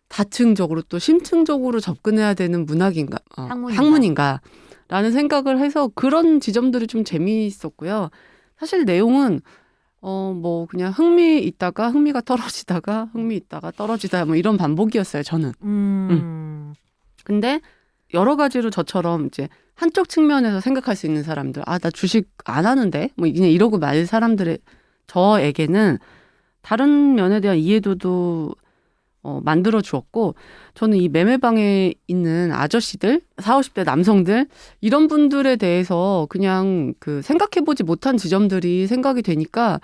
다층적으로 또 심층적으로 접근해야 되는 문학인가, 학문인가라는 생각을 해서 그런 지점들이 좀 재미있었고요. 사실 내용은 뭐 그냥 흥미 있다가 흥미가 떨어지다가 흥미 있다가 떨어지다 뭐 이런 반복이었어요. 저는. 근데 여러 가지로 저처럼 이제 한쪽 측면에서 생각할 수 있는 사람들, 나 주식 안 하는데 뭐 그냥 이러고 말 사람들의 저에게는 다른 면에 대한 이해도도 만들어 주었고 저는 이 매매방에 있는 아저씨들, 40, 50대 남성들 이런 분들에 대해서 그냥 그 생각해보지 못한 지점들이 생각이 되니까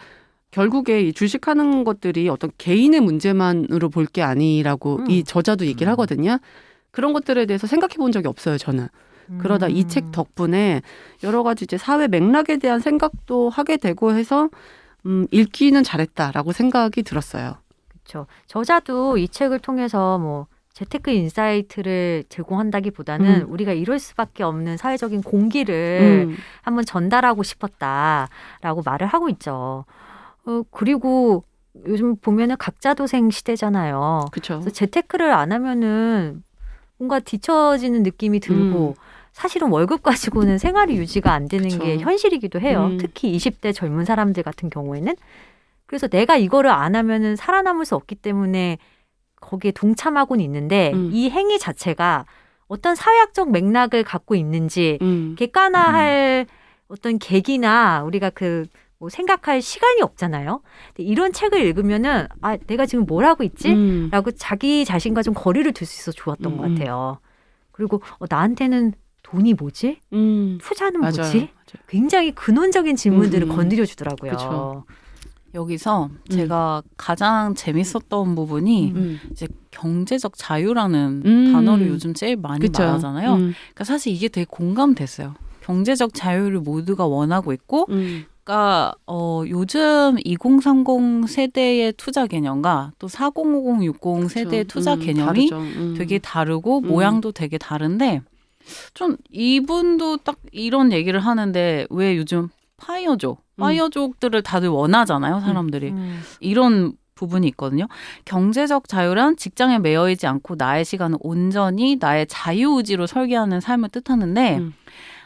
결국에 이 주식하는 것들이 어떤 개인의 문제만으로 볼 게 아니라고 이 저자도 얘기를 하거든요. 그런 것들에 대해서 생각해 본 적이 없어요, 저는. 그러다 이 책 덕분에 여러 가지 이제 사회 맥락에 대한 생각도 하게 되고 해서 읽기는 잘했다라고 생각이 들었어요. 그렇죠. 저자도 이 책을 통해서 뭐 재테크 인사이트를 제공한다기보다는 우리가 이럴 수밖에 없는 사회적인 공기를 한번 전달하고 싶었다라고 말을 하고 있죠. 그리고 요즘 보면은 각자 도생 시대잖아요. 그렇죠. 그래서 재테크를 안 하면은 뭔가 뒤처지는 느낌이 들고 사실은 월급 가지고는 생활이 유지가 안 되는 그쵸. 게 현실이기도 해요. 특히 20대 젊은 사람들 같은 경우에는. 그래서 내가 이거를 안 하면은 살아남을 수 없기 때문에 거기에 동참하고는 있는데 이 행위 자체가 어떤 사회학적 맥락을 갖고 있는지 객관화할 어떤 계기나 우리가 뭐 생각할 시간이 없잖아요. 근데 이런 책을 읽으면은 아 내가 지금 뭘 하고 있지? 라고 자기 자신과 좀 거리를 둘 수 있어서 좋았던 것 같아요. 그리고 나한테는 돈이 뭐지? 투자는 맞아요. 뭐지? 맞아요. 굉장히 근원적인 질문들을 건드려 주더라고요. 그쵸. 여기서 제가 가장 재밌었던 부분이 이제 경제적 자유라는 단어를 요즘 제일 많이 그쵸. 말하잖아요. 그러니까 사실 이게 되게 공감됐어요. 경제적 자유를 모두가 원하고 있고, 그러니까 요즘 2030 세대의 투자 개념과 또 4050, 60 세대의 투자 개념이 다르죠. 되게 다르고 모양도 되게 다른데 좀 이분도 딱 이런 얘기를 하는데 왜 요즘 파이어족들을 다들 원하잖아요, 사람들이. 이런 부분이 있거든요. 경제적 자유란 직장에 매여있지 않고 나의 시간을 온전히 나의 자유의지로 설계하는 삶을 뜻하는데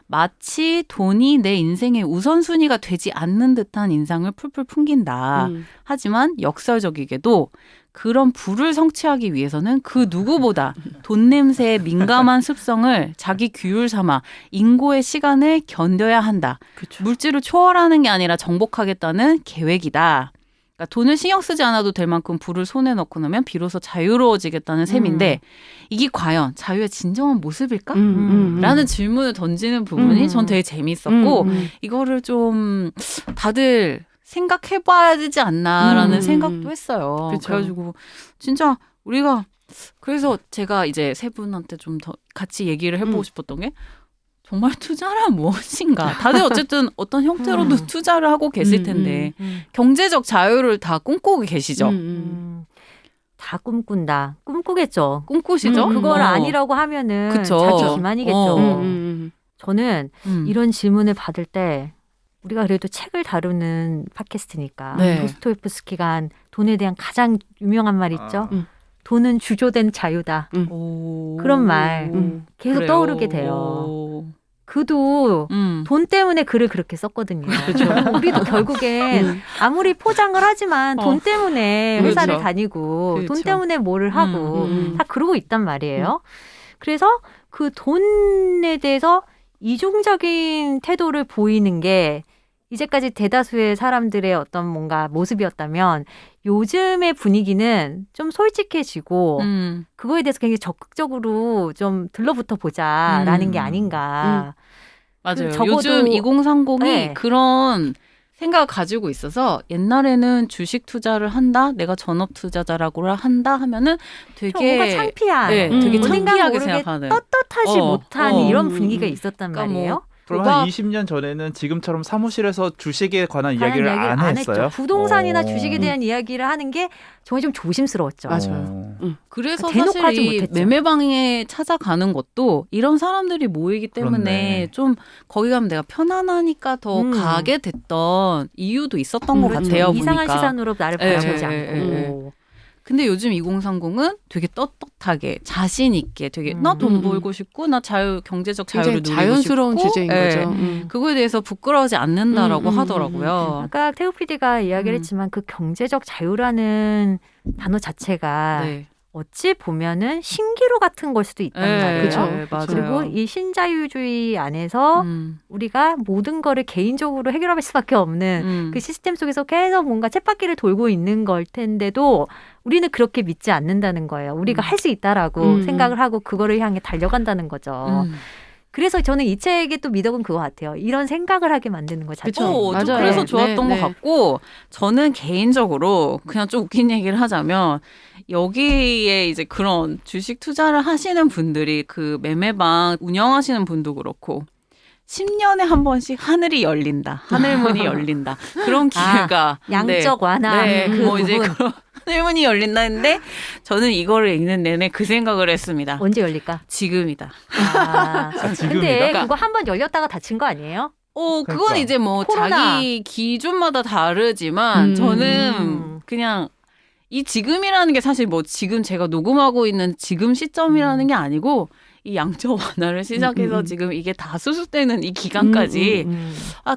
마치 돈이 내 인생의 우선순위가 되지 않는 듯한 인상을 풀풀 풍긴다. 하지만 역설적이게도 그런 부를 성취하기 위해서는 그 누구보다 돈 냄새에 민감한 습성을 자기 규율 삼아 인고의 시간을 견뎌야 한다. 그쵸. 물질을 초월하는 게 아니라 정복하겠다는 계획이다. 그러니까 돈을 신경 쓰지 않아도 될 만큼 부를 손에 넣고 나면 비로소 자유로워지겠다는 셈인데 이게 과연 자유의 진정한 모습일까? 라는 질문을 던지는 부분이 전 되게 재미있었고 이거를 좀 다들 생각해봐야 되지 않나라는 생각도 했어요. 그쵸. 그래가지고 진짜 우리가 그래서 제가 이제 세 분한테 좀 더 같이 얘기를 해보고 싶었던 게 정말 투자란 무엇인가? 다들 어쨌든 어떤 형태로도 투자를 하고 계실 텐데 경제적 자유를 다 꿈꾸고 계시죠? 다 꿈꾼다. 꿈꾸겠죠. 꿈꾸시죠? 그걸 아니라고 하면은 그쵸. 자기 기만이겠죠. 저는 음. 이런 질문을 받을 때 우리가 그래도 책을 다루는 팟캐스트니까 네. 도스토옙스키가 한 돈에 대한 가장 유명한 말 있죠. 돈은 주조된 자유다. 오. 그런 말 계속 그래요. 떠오르게 돼요. 오. 그도 돈 때문에 글을 그렇게 썼거든요. 우리도 결국엔 아무리 포장을 하지만 돈 때문에 회사를 그렇죠. 다니고 돈 그렇죠. 때문에 뭐를 하고 다 그러고 있단 말이에요. 그래서 그 돈에 대해서 이중적인 태도를 보이는 게 이제까지 대다수의 사람들의 어떤 뭔가 모습이었다면 요즘의 분위기는 좀 솔직해지고 그거에 대해서 굉장히 적극적으로 좀 들러붙어 보자라는 게 아닌가. 맞아요. 적어도- 요즘 2030이 네. 그런 생각을 가지고 있어서 옛날에는 주식 투자를 한다, 내가 전업 투자자라고 한다 하면은 되게 뭔가 창피한, 네, 되게 어딘가 창피하게 모르게 생각하는. 떳떳하지 못한 이런 분위기가 있었단 그러니까 뭐 말이에요. 그럼 한 20년 전에는 지금처럼 사무실에서 주식에 관한 이야기를 안 했어요? 했죠. 부동산이나 어. 주식에 대한 이야기를 하는 게 정말 좀 조심스러웠죠. 맞아요. 그래서 대놓고 하지 사실 이 못했죠. 매매방에 찾아가는 것도 이런 사람들이 모이기 때문에 그렇네. 좀 거기 가면 내가 편안하니까 더 가게 됐던 이유도 있었던 것 그렇죠. 같아요. 이상한 보니까. 시선으로 나를 예, 바라보지 예, 않고. 근데 요즘 2030은 되게 떳떳하게 자신 있게 되게 나 돈 벌고 싶고 나 경제적 자유를 누리고 자연스러운 싶고 주제인 예. 거죠. 그거에 대해서 부끄러워하지 않는다라고 하더라고요. 아까 태우 PD가 이야기를 했지만 그 경제적 자유라는 단어 자체가 네. 어찌 보면은 신기루 같은 걸 수도 있단 말이에요. 그쵸. 맞아요. 그리고 이 신자유주의 안에서 우리가 모든 거를 개인적으로 해결할 수밖에 없는 그 시스템 속에서 계속 뭔가 쳇바퀴를 돌고 있는 걸 텐데도 우리는 그렇게 믿지 않는다는 거예요. 우리가 할 수 있다라고 생각을 하고 그거를 향해 달려간다는 거죠. 그래서 저는 이 책의 또 미덕은 그거 같아요. 이런 생각을 하게 만드는 거 자체. 좀 맞아요. 그래서 네, 좋았던 네, 것 네. 같고 저는 개인적으로 그냥 좀 웃긴 얘기를 하자면 여기에 이제 그런 주식 투자를 하시는 분들이 그 매매방 운영하시는 분도 그렇고 10년에 한 번씩 하늘이 열린다. 하늘문이 열린다. 그런 기회가 양적 완화. 네, 그 뭐 이제 부분. 그런 하늘문이 열린다 했는데 저는 이거를 읽는 내내 그 생각을 했습니다. 언제 열릴까? 지금이다. 지금이다? 근데 그거 한 번 열렸다가 닫힌 거 아니에요? 그건 그러니까. 이제 뭐 코로나. 자기 기준마다 다르지만 저는 음. 그냥 이 지금이라는 게 사실 뭐 지금 제가 녹음하고 있는 지금 시점이라는 게 아니고 이 양적 완화를 시작해서 지금 이게 다 수습되는 이 기간까지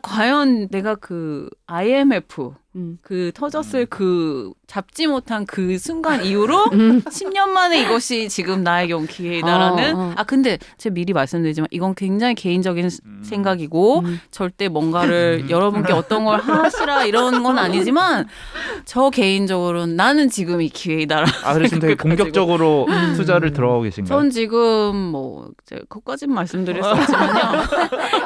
과연 내가 그 IMF 그 터졌을 그 잡지 못한 그 순간 이후로 10년 만에 이것이 지금 나에게 온 기회이다라는 근데 제가 미리 말씀드리지만 이건 굉장히 개인적인 생각이고 절대 뭔가를 여러분께 어떤 걸 하시라 이런 건 아니지만 저 개인적으로는 나는 지금 이 기회이다라는 그래서 지금 되게 생각을 가지고 공격적으로 투자를 들어가고 계신가요? 전 지금 뭐 제가 그것까지는 말씀드릴 수 없지만요.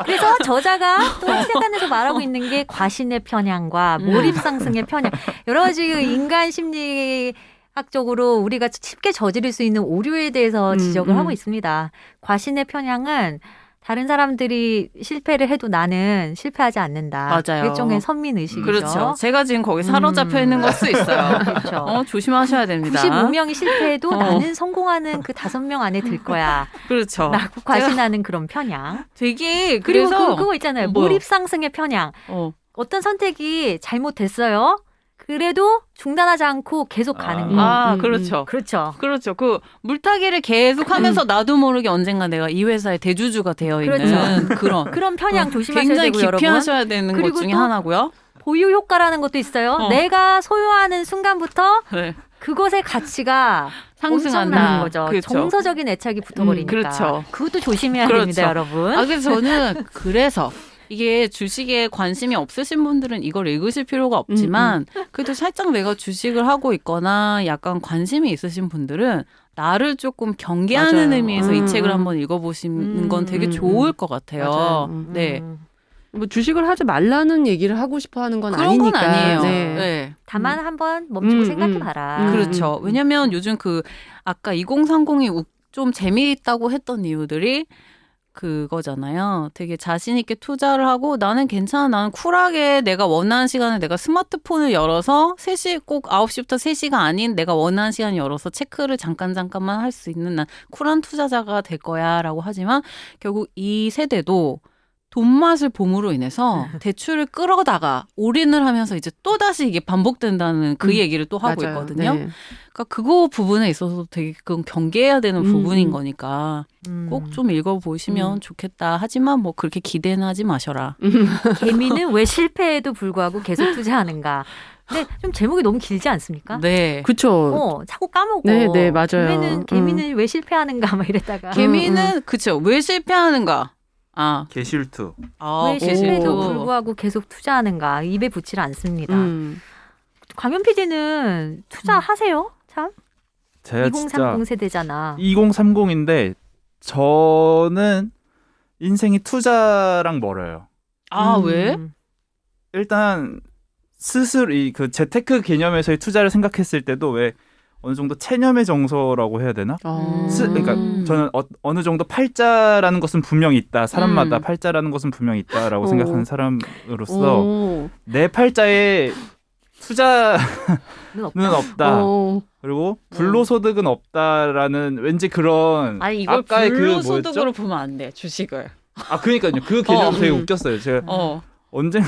그래서 저자가 또 시작안에서 말하고 있는 게 과신의 편향과 몰입 상승의 편향. 여러 가지 인간 심리학적으로 우리가 쉽게 저지를 수 있는 오류에 대해서 지적을 하고 있습니다. 과신의 편향은 다른 사람들이 실패를 해도 나는 실패하지 않는다. 맞아요. 일종의 선민의식이죠. 그렇죠. 제가 지금 거기 사로잡혀 있는 걸 수 있어요. 그렇죠. 조심하셔야 됩니다. 95명이 실패해도 나는 성공하는 그 5명 안에 들 거야. 그렇죠. 라고 과신하는 그런 편향. 되게 그리고 그래서 그거 있잖아요. 뭐요? 몰입 상승의 편향. 어떤 선택이 잘못됐어요. 그래도 중단하지 않고 계속 가는 거. 그렇죠. 그렇죠. 그렇죠. 그 물타기를 계속 하면서 나도 모르게 언젠가 내가 이 회사의 대주주가 되어 있는 그렇죠. 그런 편향 조심하셔야 굉장히 되고 여러분. 기피하셔야 되는 것 그리고 중에 또 하나고요. 보유 효과라는 것도 있어요. 내가 소유하는 순간부터 네. 그것의 가치가 상승한다. 엄청나는 거죠. 그렇죠. 정서적인 애착이 붙어버리니까. 그렇죠. 그것도 조심해야 그렇죠. 됩니다, 여러분. 그래서 저는 그래서 이게 주식에 관심이 없으신 분들은 이걸 읽으실 필요가 없지만 그래도 살짝 내가 주식을 하고 있거나 약간 관심이 있으신 분들은 나를 조금 경계하는 맞아요. 의미에서 이 책을 한번 읽어보시는 건 되게 좋을 것 같아요. 맞아요. 네. 뭐 주식을 하지 말라는 얘기를 하고 싶어 하는 건 그런 아니니까. 건 아니에요. 네. 네. 다만 한번 멈추고 생각해봐라. 그렇죠. 왜냐면 요즘 그 아까 2030이 좀 재미있다고 했던 이유들이 그거잖아요. 되게 자신 있게 투자를 하고 나는 괜찮아. 나는 쿨하게 내가 원하는 시간에 내가 스마트폰을 열어서 3시 꼭 9시부터 3시가 아닌 내가 원하는 시간 열어서 체크를 잠깐만 할 수 있는 난 쿨한 투자자가 될 거야라고 하지만 결국 이 세대도 돈맛을 봄으로 인해서 대출을 끌어다가 올인을 하면서 이제 또다시 이게 반복된다는 그 얘기를 또 하고 맞아요. 있거든요. 네. 그러니까 그거 부분에 있어서 되게 그건 경계해야 되는 부분인 거니까 꼭 좀 읽어보시면 좋겠다. 하지만 뭐 그렇게 기대는 하지 마셔라. 개미는 왜 실패에도 불구하고 계속 투자하는가. 근데 좀 제목이 너무 길지 않습니까? 네. 그쵸. 자꾸 까먹고. 네, 맞아요. 개미는 왜 실패하는가 막 이랬다가. 개미는 그쵸. 왜 실패하는가? 개실투. 왜 실패에도 오. 불구하고 계속 투자하는가. 입에 붙질 않습니다. 광현 PD는 투자하세요? 참? 제가 진짜 2030 세대잖아. 2030인데 저는 인생이 투자랑 멀어요. 왜? 일단 스스로 이 그 재테크 개념에서의 투자를 생각했을 때도 왜 어느 정도 체념의 정서라고 해야 되나? 그러니까 저는 어느 정도 팔자라는 것은 분명히 있다. 사람마다 팔자라는 것은 분명히 있다라고 생각하는 사람으로서 내 팔자에 투자는 없다. 그리고 불로소득은 없다라는 왠지 그런 이걸 아까의 그 불로소득으로 뭐였죠? 보면 안 돼. 주식을. 그러니까요. 그 개념 되게 웃겼어요. 제가 언젠가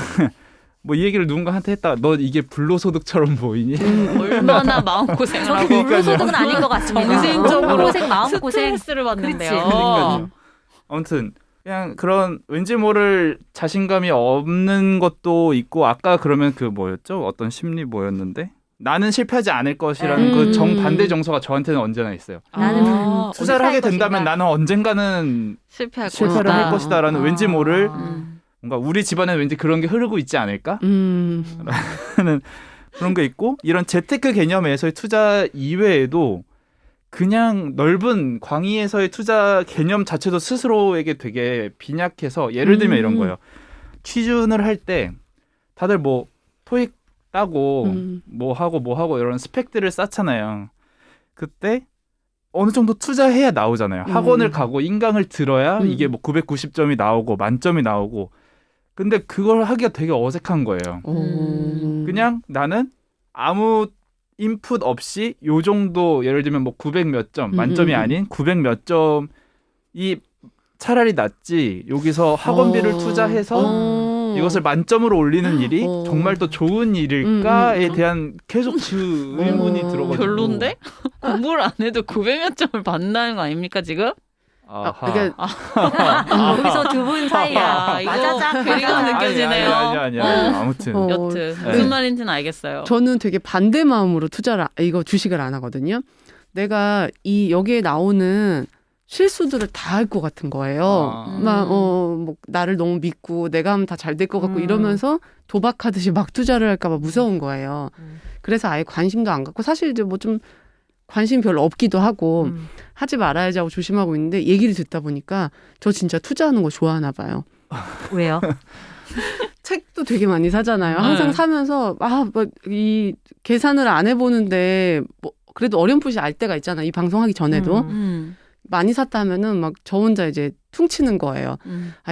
뭐 이 얘기를 누군가한테 했다가 너 이게 불로소득처럼 보이니? 얼마나 마음고생을 하고 불로소득은 아닌 것 같습니다. 정신적으로 고생, 마음고생. 스트레스를 받는데요. 그러니까요. 아무튼 그냥 그런 왠지 모를 자신감이 없는 것도 있고 아까 그러면 그 뭐였죠? 어떤 심리 뭐였는데? 나는 실패하지 않을 것이라는 그 정반대 정서가 저한테는 언제나 있어요. 나는 투자를 하게 된다면 나는 언젠가는 실패를 할 것이다라는 왠지 모를 뭔가 우리 집안에 왠지 그런 게 흐르고 있지 않을까? 라는 그런 게 있고 이런 재테크 개념에서의 투자 이외에도 그냥 넓은 광의에서의 투자 개념 자체도 스스로에게 되게 빈약해서 예를 들면 이런 거예요. 취준을 할 때 다들 뭐 토익 따고 뭐 하고 이런 스펙들을 쌓잖아요. 그때 어느 정도 투자해야 나오잖아요. 학원을 가고 인강을 들어야 이게 뭐 990점이 나오고 만점이 나오고. 근데 그걸 하기가 되게 어색한 거예요. 그냥 나는 아무 인풋 없이 요 정도 예를 들면 뭐 900 몇 점, 만점이 아닌 900 몇 점이 차라리 낫지. 여기서 학원비를 투자해서 이것을 만점으로 올리는 일이 정말 더 좋은 일일까에 대한 계속 그 의문이 들어가지고. 별론데? 공부를 안 해도 900몇 점을 받는다는 거 아닙니까 지금? 그러니까 여기서 두 분 사이야. 이거 맞아자. 괴리가 느껴지네요. 아니야. 아무튼. 여튼 무슨 말인지는 알겠어요. 저는 되게 반대 마음으로 이거 주식을 안 하거든요. 내가 여기에 나오는 실수들을 다 할 것 같은 거예요. 뭐 나를 너무 믿고 내가 하면 다 잘 될 것 같고 이러면서 도박하듯이 막 투자를 할까 봐 무서운 거예요. 그래서 아예 관심도 안 갖고 사실 이제 뭐 좀 관심 별로 없기도 하고 하지 말아야지 하고 조심하고 있는데 얘기를 듣다 보니까 저 진짜 투자하는 거 좋아하나 봐요. 왜요? 책도 되게 많이 사잖아요. 항상 사면서 뭐 이 계산을 안 해보는데 뭐 그래도 어렴풋이 알 때가 있잖아. 이 방송하기 전에도 많이 샀다 하면은 막 저 혼자 이제 퉁치는 거예요.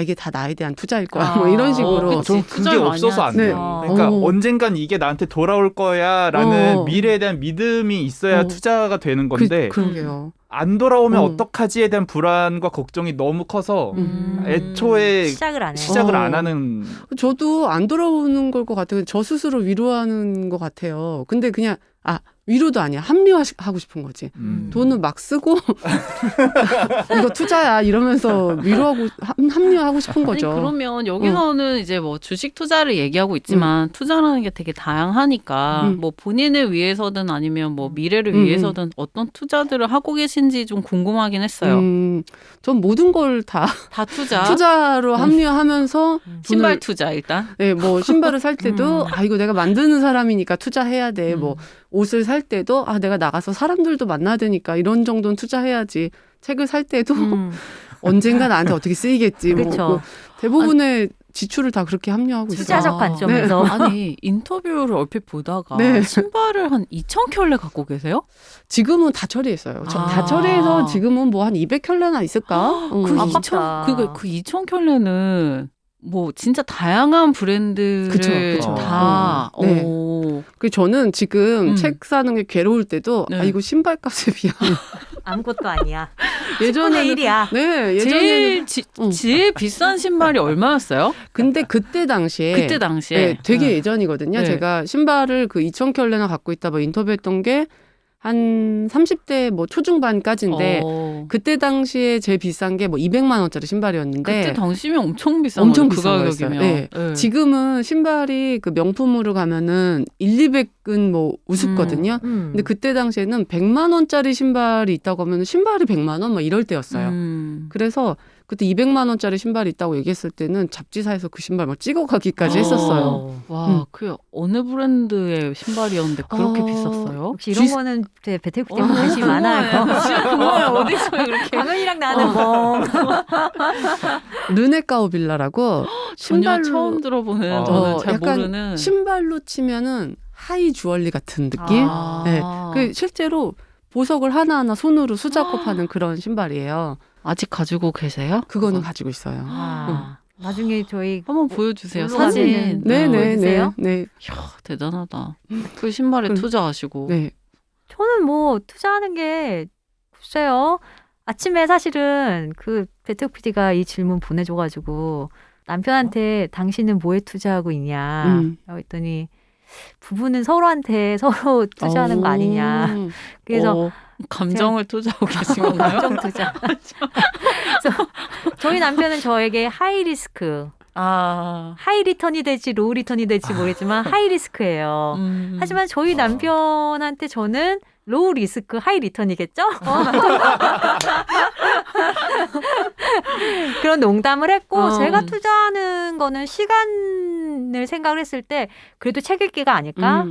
이게 다 나에 대한 투자일 거야. 뭐 이런 식으로. 전 그게 없어서 안 돼요. 그러니까 언젠간 이게 나한테 돌아올 거야라는 미래에 대한 믿음이 있어야 투자가 되는 건데 그러게요. 안 돌아오면 어떡하지에 대한 불안과 걱정이 너무 커서 애초에 시작을 안 하는. 저도 안 돌아오는 걸 것 같아요. 저 스스로 위로하는 것 같아요. 근데 그냥 위로도 아니야. 합리화하고 싶은 거지. 돈은 막 쓰고 이거 투자야 이러면서 위로하고 합리화하고 싶은 거죠. 아니, 그러면 여기서는 이제 뭐 주식 투자를 얘기하고 있지만 투자라는 게 되게 다양하니까 뭐 본인을 위해서든 아니면 뭐 미래를 위해서든 어떤 투자들을 하고 계신지 좀 궁금하긴 했어요. 전 모든 걸 다 투자로 합리화하면서 신발 투자 일단. 네, 뭐 신발을 살 때도 이거 내가 만드는 사람이니까 투자해야 돼. 뭐 옷을 살 때도 내가 나가서 사람들도 만나야 되니까 이런 정도는 투자해야지. 책을 살 때도 언젠가 나한테 어떻게 쓰이겠지. 뭐 대부분의 지출을 다 그렇게 합리화하고 있어요. 투자적 관점에서. 네. 아니 인터뷰를 얼핏 보다가 신발을 한 2,000켤레 갖고 계세요? 지금은 다 처리했어요. 다 처리해서 지금은 뭐 한 200켤레나 있을까? 그 2,000켤레는 뭐 진짜 다양한 브랜드를 다. 네. 그 저는 지금 책 사는 게 괴로울 때도 이거 신발값에 비하면 아무것도 아니야. 예전에 1이야. 네, 예전에 제일 비싼 신발이 얼마였어요? 근데 그때 당시에 네, 되게 예전이거든요. 네. 제가 신발을 그 2,000켤레나 갖고 있다 뭐 인터뷰했던 게 한 30대 뭐 초중반까지인데 그때 당시에 제일 비싼 게 뭐 200만 원짜리 신발이었는데 그때 당시면 엄청 비싼 엄청 그 비싼 가격이면. 네. 지금은 신발이 그 명품으로 가면은 1,200은 뭐 우습거든요. 근데 그때 당시에는 100만 원짜리 신발이 있다고 하면 신발이 100만 원 막 이럴 때였어요. 그래서 그때 200만 원짜리 신발이 있다고 얘기했을 때는 잡지사에서 그 신발 막 찍어가기까지 했었어요. 와, 그 어느 브랜드의 신발이었는데 그렇게 비쌌어요? 혹시 이런 거는 배틀 때문에 관심이 많아요. 정말 어디서 그렇게 강은이랑 나는 뭐 르네카우빌라라고 신발로 처음 들어보는 저는 잘 약간 모르는 신발로 치면은 하이 주얼리 같은 느낌. 네, 그 실제로 보석을 하나하나 손으로 수작업하는 그런 신발이에요. 아직 가지고 계세요? 그거는 가지고 있어요. 나중에 저희 한번 보여주세요. 사진. 네네네. 이야, 대단하다. 그 신발에 투자하시고. 네. 저는 뭐 투자하는 게 글쎄요. 아침에 사실은 그 배틀 PD가 이 질문 보내줘가지고 남편한테 당신은 뭐에 투자하고 있냐 라고 했더니 부부는 서로한테 서로 투자하는 거 아니냐. 그래서 감정을 투자하고 계신 건가요? 감정 투자. 그래서 저희 남편은 저에게 하이 리스크, 하이 리턴이 될지 로우 리턴이 될지 모르겠지만 하이 리스크예요. 하지만 저희 남편한테 저는 로우 리스크 하이 리턴이겠죠? 그런 농담을 했고 제가 투자하는 거는 시간을 생각을 했을 때 그래도 책 읽기가 아닐까?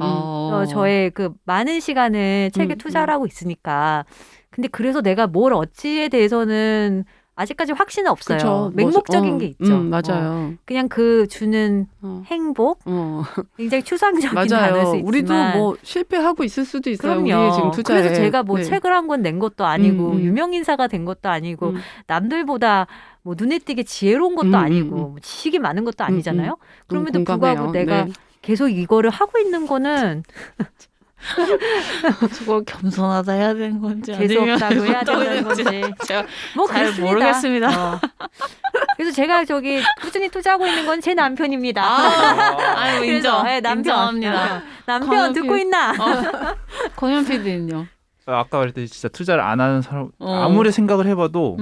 저의 그 많은 시간을 책에 투자를 하고 있으니까. 근데 그래서 내가 뭘 어찌에 대해서는 아직까지 확신은 없어요. 그쵸. 맹목적인 게 있죠. 맞아요. 그냥 그 주는 행복 굉장히 추상적인 단어일 수 맞아요. 있지만 우리도 뭐 실패하고 있을 수도 있어요. 그럼요. 우리의 지금 투자에. 그래서 제가 뭐 네. 책을 한 권 낸 것도 아니고 유명 인사가 된 것도 아니고 음. 남들보다 뭐 눈에 띄게 지혜로운 것도 아니고 뭐 지식이 많은 것도 아니잖아요. 그럼에도 너무 공감해요. 불구하고 내가 네. 계속 이거를 하고 있는 거는 저거 겸손하다 해야 되는 건지 재수 아니면 없다고 해야 되는 건지 건지 제가 뭐 잘 그렇습니다. 모르겠습니다. 그래서 제가 저기 꾸준히 투자하고 있는 건 제 남편입니다. 아유 그래서, 인정. 네, 인정합니다. 남편 광현 듣고 있나? 권현 PD는요? 아까 말했듯이 진짜 투자를 안 하는 사람 아무리 생각을 해봐도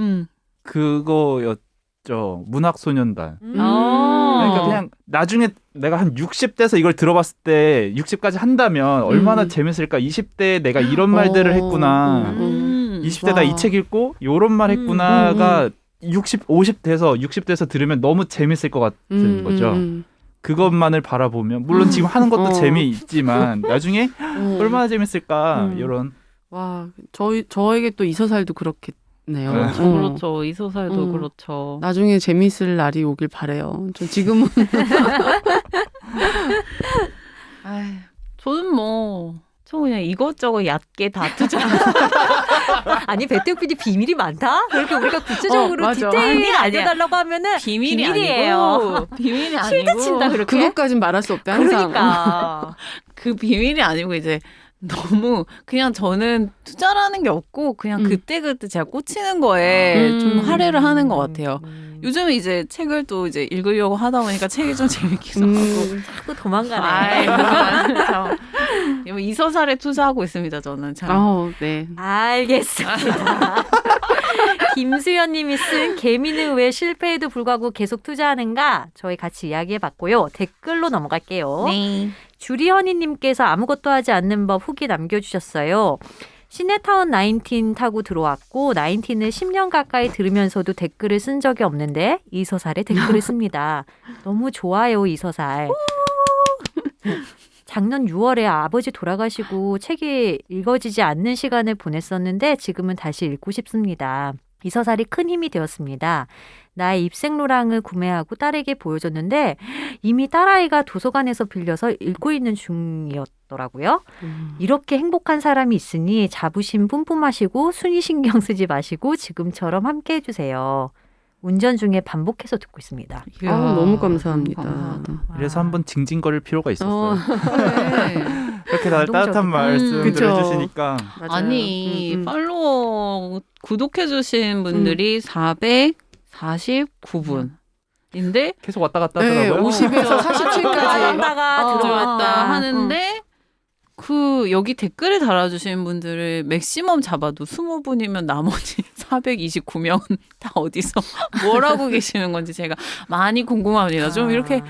그거였죠. 문학소년단. 그러니까 그냥 나중에 내가 한 60대에서 이걸 들어봤을 때 60까지 한다면 얼마나 재밌을까. 20대에 내가 이런 말들을 했구나. 20대 나 이 책 읽고 요런 말 했구나가 50 돼서 60대에서 들으면 너무 재밌을 것 같은 거죠. 그것만을 바라보면 물론 지금 하는 것도 재미있지만 나중에 얼마나 재밌을까 이런. 와, 저에게 또 이서살도 그렇겠네요. 네. 그렇죠. 이소살도 그렇죠. 나중에 재밌을 날이 오길 바래요. 저 지금은 저는 저 그냥 이것저것 얕게 다 투자. 아니 배태욱 PD 비밀이 많다? 그렇게 우리가 구체적으로 맞아. 디테일을 아니야. 알려달라고 하면은 비밀이에요. 아니고 비밀이 아니고. 실드 친다 그렇게. 그것까진 말할 수 없대 항상. 그러니까 그 비밀이 아니고 이제 너무 그냥 저는 투자라는 게 없고 그냥 그때그때 제가 꽂히는 거에 좀 할애를 하는 것 같아요. 요즘에 이제 책을 또 이제 읽으려고 하다 보니까 책이 좀 재밌기도 하고. 자꾸 도망가네. 아이고, 이서살에 투자하고 있습니다, 저는. 참. 네. 알겠습니다. 김수연님이 쓴 개미는 왜 실패에도 불구하고 계속 투자하는가 저희 같이 이야기해봤고요. 댓글로 넘어갈게요. 네. 주리허니님께서 아무것도 하지 않는 법 후기 남겨주셨어요. 시내타운 19 타고 들어왔고 19을 10년 가까이 들으면서도 댓글을 쓴 적이 없는데 이서살에 댓글을 씁니다. 너무 좋아요 이서살. 작년 6월에 아버지 돌아가시고 책이 읽어지지 않는 시간을 보냈었는데 지금은 다시 읽고 싶습니다. 이서살이 큰 힘이 되었습니다. 나의 입생로랑을 구매하고 딸에게 보여줬는데 이미 딸아이가 도서관에서 빌려서 읽고 있는 중이었더라고요. 이렇게 행복한 사람이 있으니 자부심 뿜뿜하시고 순위 신경 쓰지 마시고 지금처럼 함께 해주세요. 운전 중에 반복해서 듣고 있습니다. 너무 감사합니다. 그래서 한번 징징거릴 필요가 있었어요. 네. 이렇게 다들 따뜻한 말씀을 그쵸. 해주시니까. 맞아요. 아니, 팔로워 구독해주신 분들이 449분인데 계속 왔다 갔다 네, 하더라고요. 50에서 47까지. 들어왔다가 들어왔다 하는데 여기 댓글을 달아주신 분들을 맥시멈 잡아도 20분이면 나머지 429명은 다 어디서 뭘 하고 계시는 건지 제가 많이 궁금합니다. 좀 이렇게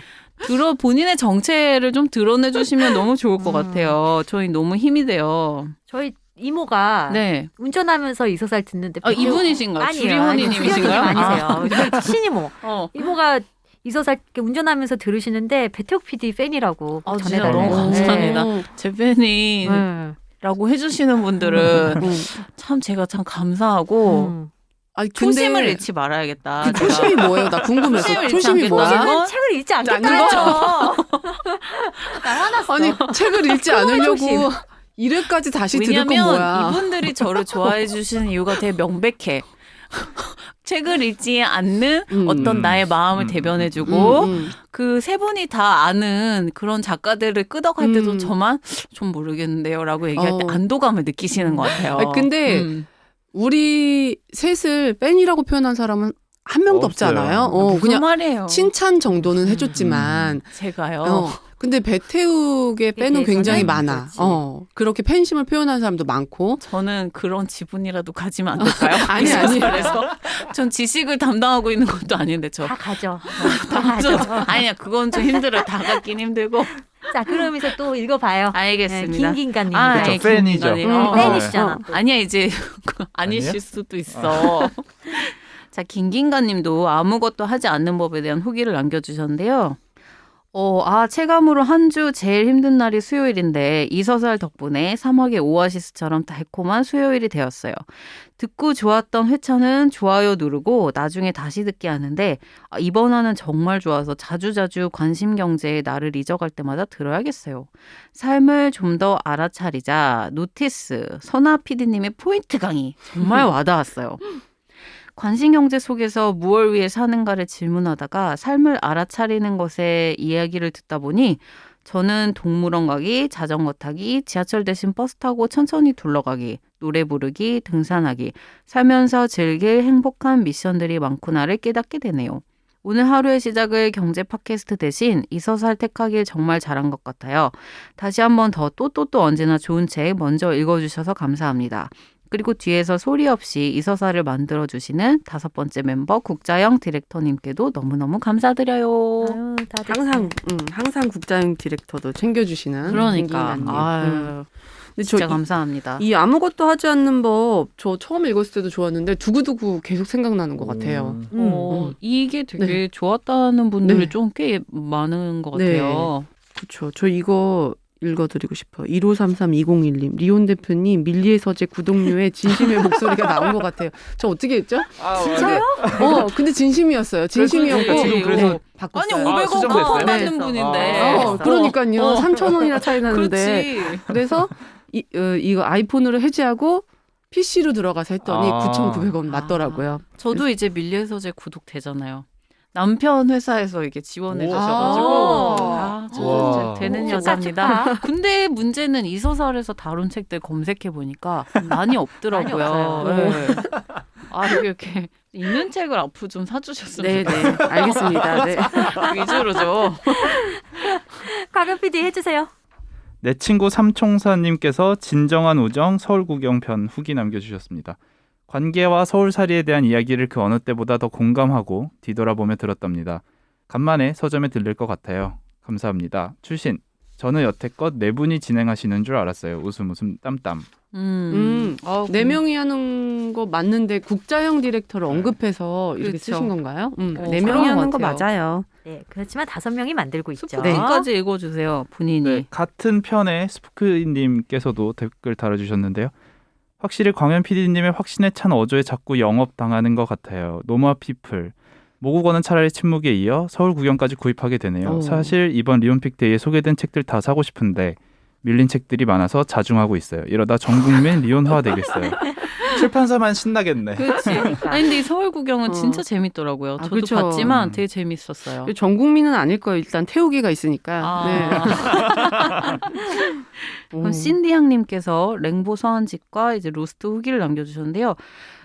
본인의 정체를 좀 드러내 주시면 너무 좋을 것 같아요. 저희 너무 힘이 돼요. 저희 이모가 네. 운전하면서 이서살 듣는데 이분이신가요? 주리허니님이신가요? 아니세요. 친이모. 어. 이모가 이서살 운전하면서 들으시는데 배태욱 PD 팬이라고 진짜 전해달라고. 너무 감사합니다. 제 팬이라고 해주시는 분들은 참 제가 참 감사하고 아니, 초심을 잃지 말아야겠다. 그 초심이 뭐예요? 나 궁금해서. 초심을 초심이 잃지 뭐야? 않겠다. 초심은 책을 읽지 않는 않겠다요. 나 화났어. 아니 책을 읽지 않으려고 초심. 1회까지 다시 들을 건 왜냐면 뭐야? 이분들이 저를 좋아해 주시는 이유가 되게 명백해. 책을 읽지 않는 어떤 나의 마음을 대변해주고 그 세 분이 다 아는 그런 작가들을 끄덕할 때도 저만 좀 모르겠는데요라고 얘기할 때 안도감을 느끼시는 것 같아요. 아니, 근데 우리 셋을 팬이라고 표현한 사람은 한 명도 없어요. 없잖아요. 무슨 그냥 말이에요? 칭찬 정도는 해줬지만 제가요. 근데 배태욱의 팬은 굉장히 대해서는 많아. 그렇지. 그렇게 팬심을 표현하는 사람도 많고. 저는 그런 지분이라도 가지면 안 될까요? 아니. 그래서 전 지식을 담당하고 있는 것도 아닌데 다 가져. 다 가져. 아니야 그건 좀 힘들어요. 다 갖긴 힘들고. 자, 그러면서 또 읽어봐요. 알겠습니다. 네, 김긴가님. 아, 그쵸, 팬이죠. 팬이시잖아. 아니야 이제 아니실 아니에요? 수도 있어. 자 김긴가님도 아무것도 하지 않는 법에 대한 후기를 남겨주셨는데요. 체감으로 한 주 제일 힘든 날이 수요일인데 이 서살 덕분에 3월의 오아시스처럼 달콤한 수요일이 되었어요. 듣고 좋았던 회차는 좋아요 누르고 나중에 다시 듣게 하는데 이번 화는 정말 좋아서 자주자주 관심경제에 나를 잊어갈 때마다 들어야겠어요. 삶을 좀 더 알아차리자 노티스 선아 PD님의 포인트 강의 정말 와닿았어요. 관심경제 속에서 무얼 위해 사는가를 질문하다가 삶을 알아차리는 것에 이야기를 듣다 보니 저는 동물원 가기, 자전거 타기, 지하철 대신 버스 타고 천천히 둘러가기, 노래 부르기, 등산하기, 살면서 즐길 행복한 미션들이 많구나를 깨닫게 되네요. 오늘 하루의 시작을 경제 팟캐스트 대신 이서살 택하길 정말 잘한 것 같아요. 다시 한번 더 또 언제나 좋은 책 먼저 읽어주셔서 감사합니다. 그리고 뒤에서 소리 없이 이서사를 만들어주시는 5번째 멤버 국자영 디렉터님께도 너무너무 감사드려요. 아유, 다들 항상 국자영 디렉터도 챙겨주시는 그러니까. 김기나님. 아유, 근데 진짜 저 감사합니다. 이 아무것도 하지 않는 법, 저 처음 읽었을 때도 좋았는데 두고두고 계속 생각나는 것 같아요. 이게 되게 좋았다는 분들이 네. 좀 꽤 많은 것 네. 같아요. 그렇죠. 저 이거 읽어드리고 싶어요. 1533-2011님 리온 대표님 밀리의 서재 구독료에 진심의 목소리가 나온 것 같아요. 저 어떻게 했죠? 진짜요? 근데 진심이었어요. 진심이었고 지금 그래서 아니 바꿨어요. 500원 수정됐어요? 쿠폰 받는 네. 분인데. 그러니까요. 3,000원이나 차이 나는데. 그렇지. 그래서 이거 아이폰으로 해지하고 PC로 들어가서 했더니 아. 9,900원 맞더라고요. 저도 이제 밀리의 서재 구독되잖아요. 남편 회사에서 이게 지원해 오. 주셔가지고 아. 저도 와. 이제 되는 오, 여자입니다. 근데 문제는 이 서살에서 다룬 책들 검색해 보니까 많이 없더라고요. 많이 없어요. 네. 이렇게 있는 책을 앞으로 좀 사주셨으면 네, 알겠습니다. 네. 위주로 좀. 강현 PD 해주세요. 내 친구 삼총사님께서 진정한 우정 서울 구경편 후기 남겨주셨습니다. 관계와 서울살이에 대한 이야기를 그 어느 때보다 더 공감하고 뒤돌아보며 들었답니다. 간만에 서점에 들릴 것 같아요. 감사합니다. 출신. 저는 여태껏 4분이 진행하시는 줄 알았어요. 웃음 땀땀. 네 명이 하는 거 맞는데 국자형 디렉터를 언급해서 이렇게 그렇죠. 쓰신 건가요? 네 그런 명이 것 하는 거 같아요. 맞아요. 네, 그렇지만 5명이 만들고 있죠. 스포츠까지 읽어주세요. 본인이. 네, 같은 편에 스푸크님께서도 댓글 달아주셨는데요. 확실히 광현 PD님의 확신에 찬 어조에 자꾸 영업당하는 것 같아요. 노마 피플. 모국어는 차라리 침묵에 이어 서울 구경까지 구입하게 되네요. 사실 이번 리온픽데이에 소개된 책들 다 사고 싶은데 밀린 책들이 많아서 자중하고 있어요. 이러다 전 국민 리온화 되겠어요. 출판사만 신나겠네. 그렇지. 아니 근데 이 서울 구경은 진짜 재밌더라고요. 저도 그쵸. 봤지만 되게 재밌었어요. 전 국민은 아닐 거예요. 일단 태우기가 있으니까. 그럼 신디 양님께서 랭보 서한집과 이제 로스트 후기를 남겨주셨는데요.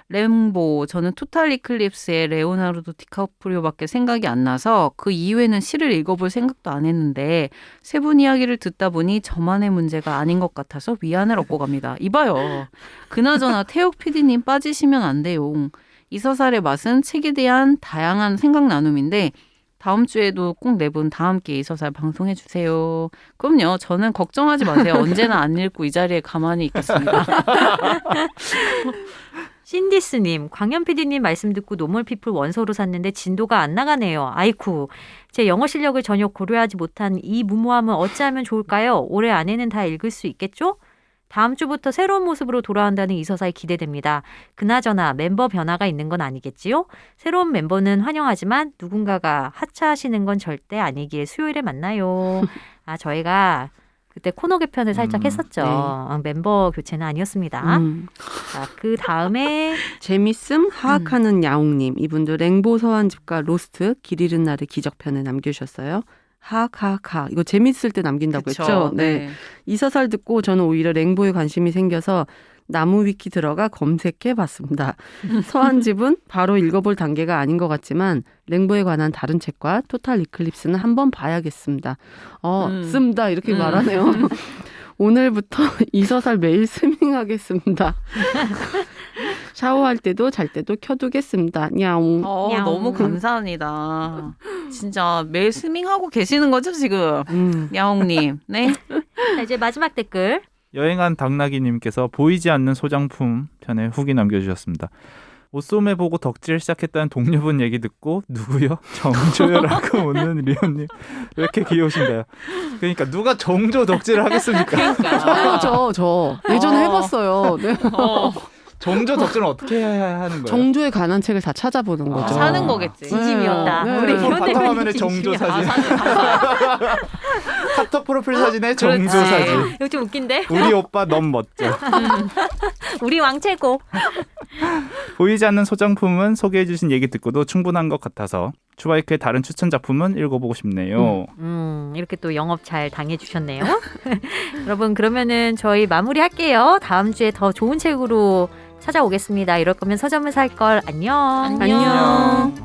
랭보, 저는 토탈 이클립스의 레오나르도 디카프리오밖에 생각이 안 나서 그 이후에는 시를 읽어볼 생각도 안 했는데 세 분 이야기를 듣다 보니 저만의 문제가 아닌 것 같아서 위안을 얻고 갑니다. 이봐요. 그나저나 태욱 PD님 빠지시면 안 돼요. 이 서살의 맛은 책에 대한 다양한 생각 나눔인데 다음 주에도 꼭 4분 다 함께 이 서살 방송해 주세요. 그럼요. 저는 걱정하지 마세요. 언제나 안 읽고 이 자리에 가만히 있겠습니다. 신디스님, 광현 PD님 말씀 듣고 노멀피플 원서로 샀는데 진도가 안 나가네요. 아이쿠, 제 영어 실력을 전혀 고려하지 못한 이 무모함은 어찌하면 좋을까요? 올해 안에는 다 읽을 수 있겠죠? 다음 주부터 새로운 모습으로 돌아온다는 이 서사에 기대됩니다. 그나저나 멤버 변화가 있는 건 아니겠지요? 새로운 멤버는 환영하지만 누군가가 하차하시는 건 절대 아니기에 수요일에 만나요. 저희가 그때 코너 개편을 살짝 했었죠. 멤버 교체는 아니었습니다. 자, 그 다음에 재밌음 하악하는 야옹님. 이분도 랭보 서한집과 로스트 길 잃은 날의 기적편을 남겨주셨어요. 하악하악하. 이거 재밌을 때 남긴다고 그쵸? 했죠? 네. 이 서살 듣고 저는 오히려 랭보에 관심이 생겨서 나무 위키 들어가 검색해 봤습니다. 서한집은 바로 읽어볼 단계가 아닌 것 같지만 랭보에 관한 다른 책과 토탈 이클립스는 한번 봐야겠습니다. 씁니다. 이렇게 말하네요. 오늘부터 이 서살 매일 스밍하겠습니다. 샤워할 때도 잘 때도 켜두겠습니다. 냐옹. 야옹. 너무 감사합니다. 진짜 매일 스밍하고 계시는 거죠 지금? 야옹님. 네. 자, 이제 마지막 댓글. 여행한 당나귀님께서 보이지 않는 소장품 편에 후기 남겨주셨습니다. 옷소매 보고 덕질 시작했다는 동료분 얘기 듣고 누구요? 정조요라고 묻는 리온님. 왜 이렇게 귀여우신가요? 그러니까 누가 정조 덕질을 하겠습니까? 그러니까. 저 예전에 해봤어요. 네. 정조 덕질은 어떻게 해야 하는 거예요? 정조에 관한 책을 다 찾아보는 거죠. 사는 거겠지. 진심이었다. 네. 우리 핸드폰 리온 바탕화면에 대변인 정조 진심이야. 사진. 카톡 프로필 사진에 정조 그렇지. 사진. 이거 좀 웃긴데? 우리 오빠 너무 멋져. 우리 왕 최고. 보이지 않는 소장품은 소개해주신 얘기 듣고도 충분한 것 같아서 추바이크의 다른 추천 작품은 읽어보고 싶네요. 이렇게 또 영업 잘 당해주셨네요. 여러분 그러면은 저희 마무리할게요. 다음 주에 더 좋은 책으로 찾아오겠습니다. 이럴 거면 서점을 살 걸. 안녕. 안녕.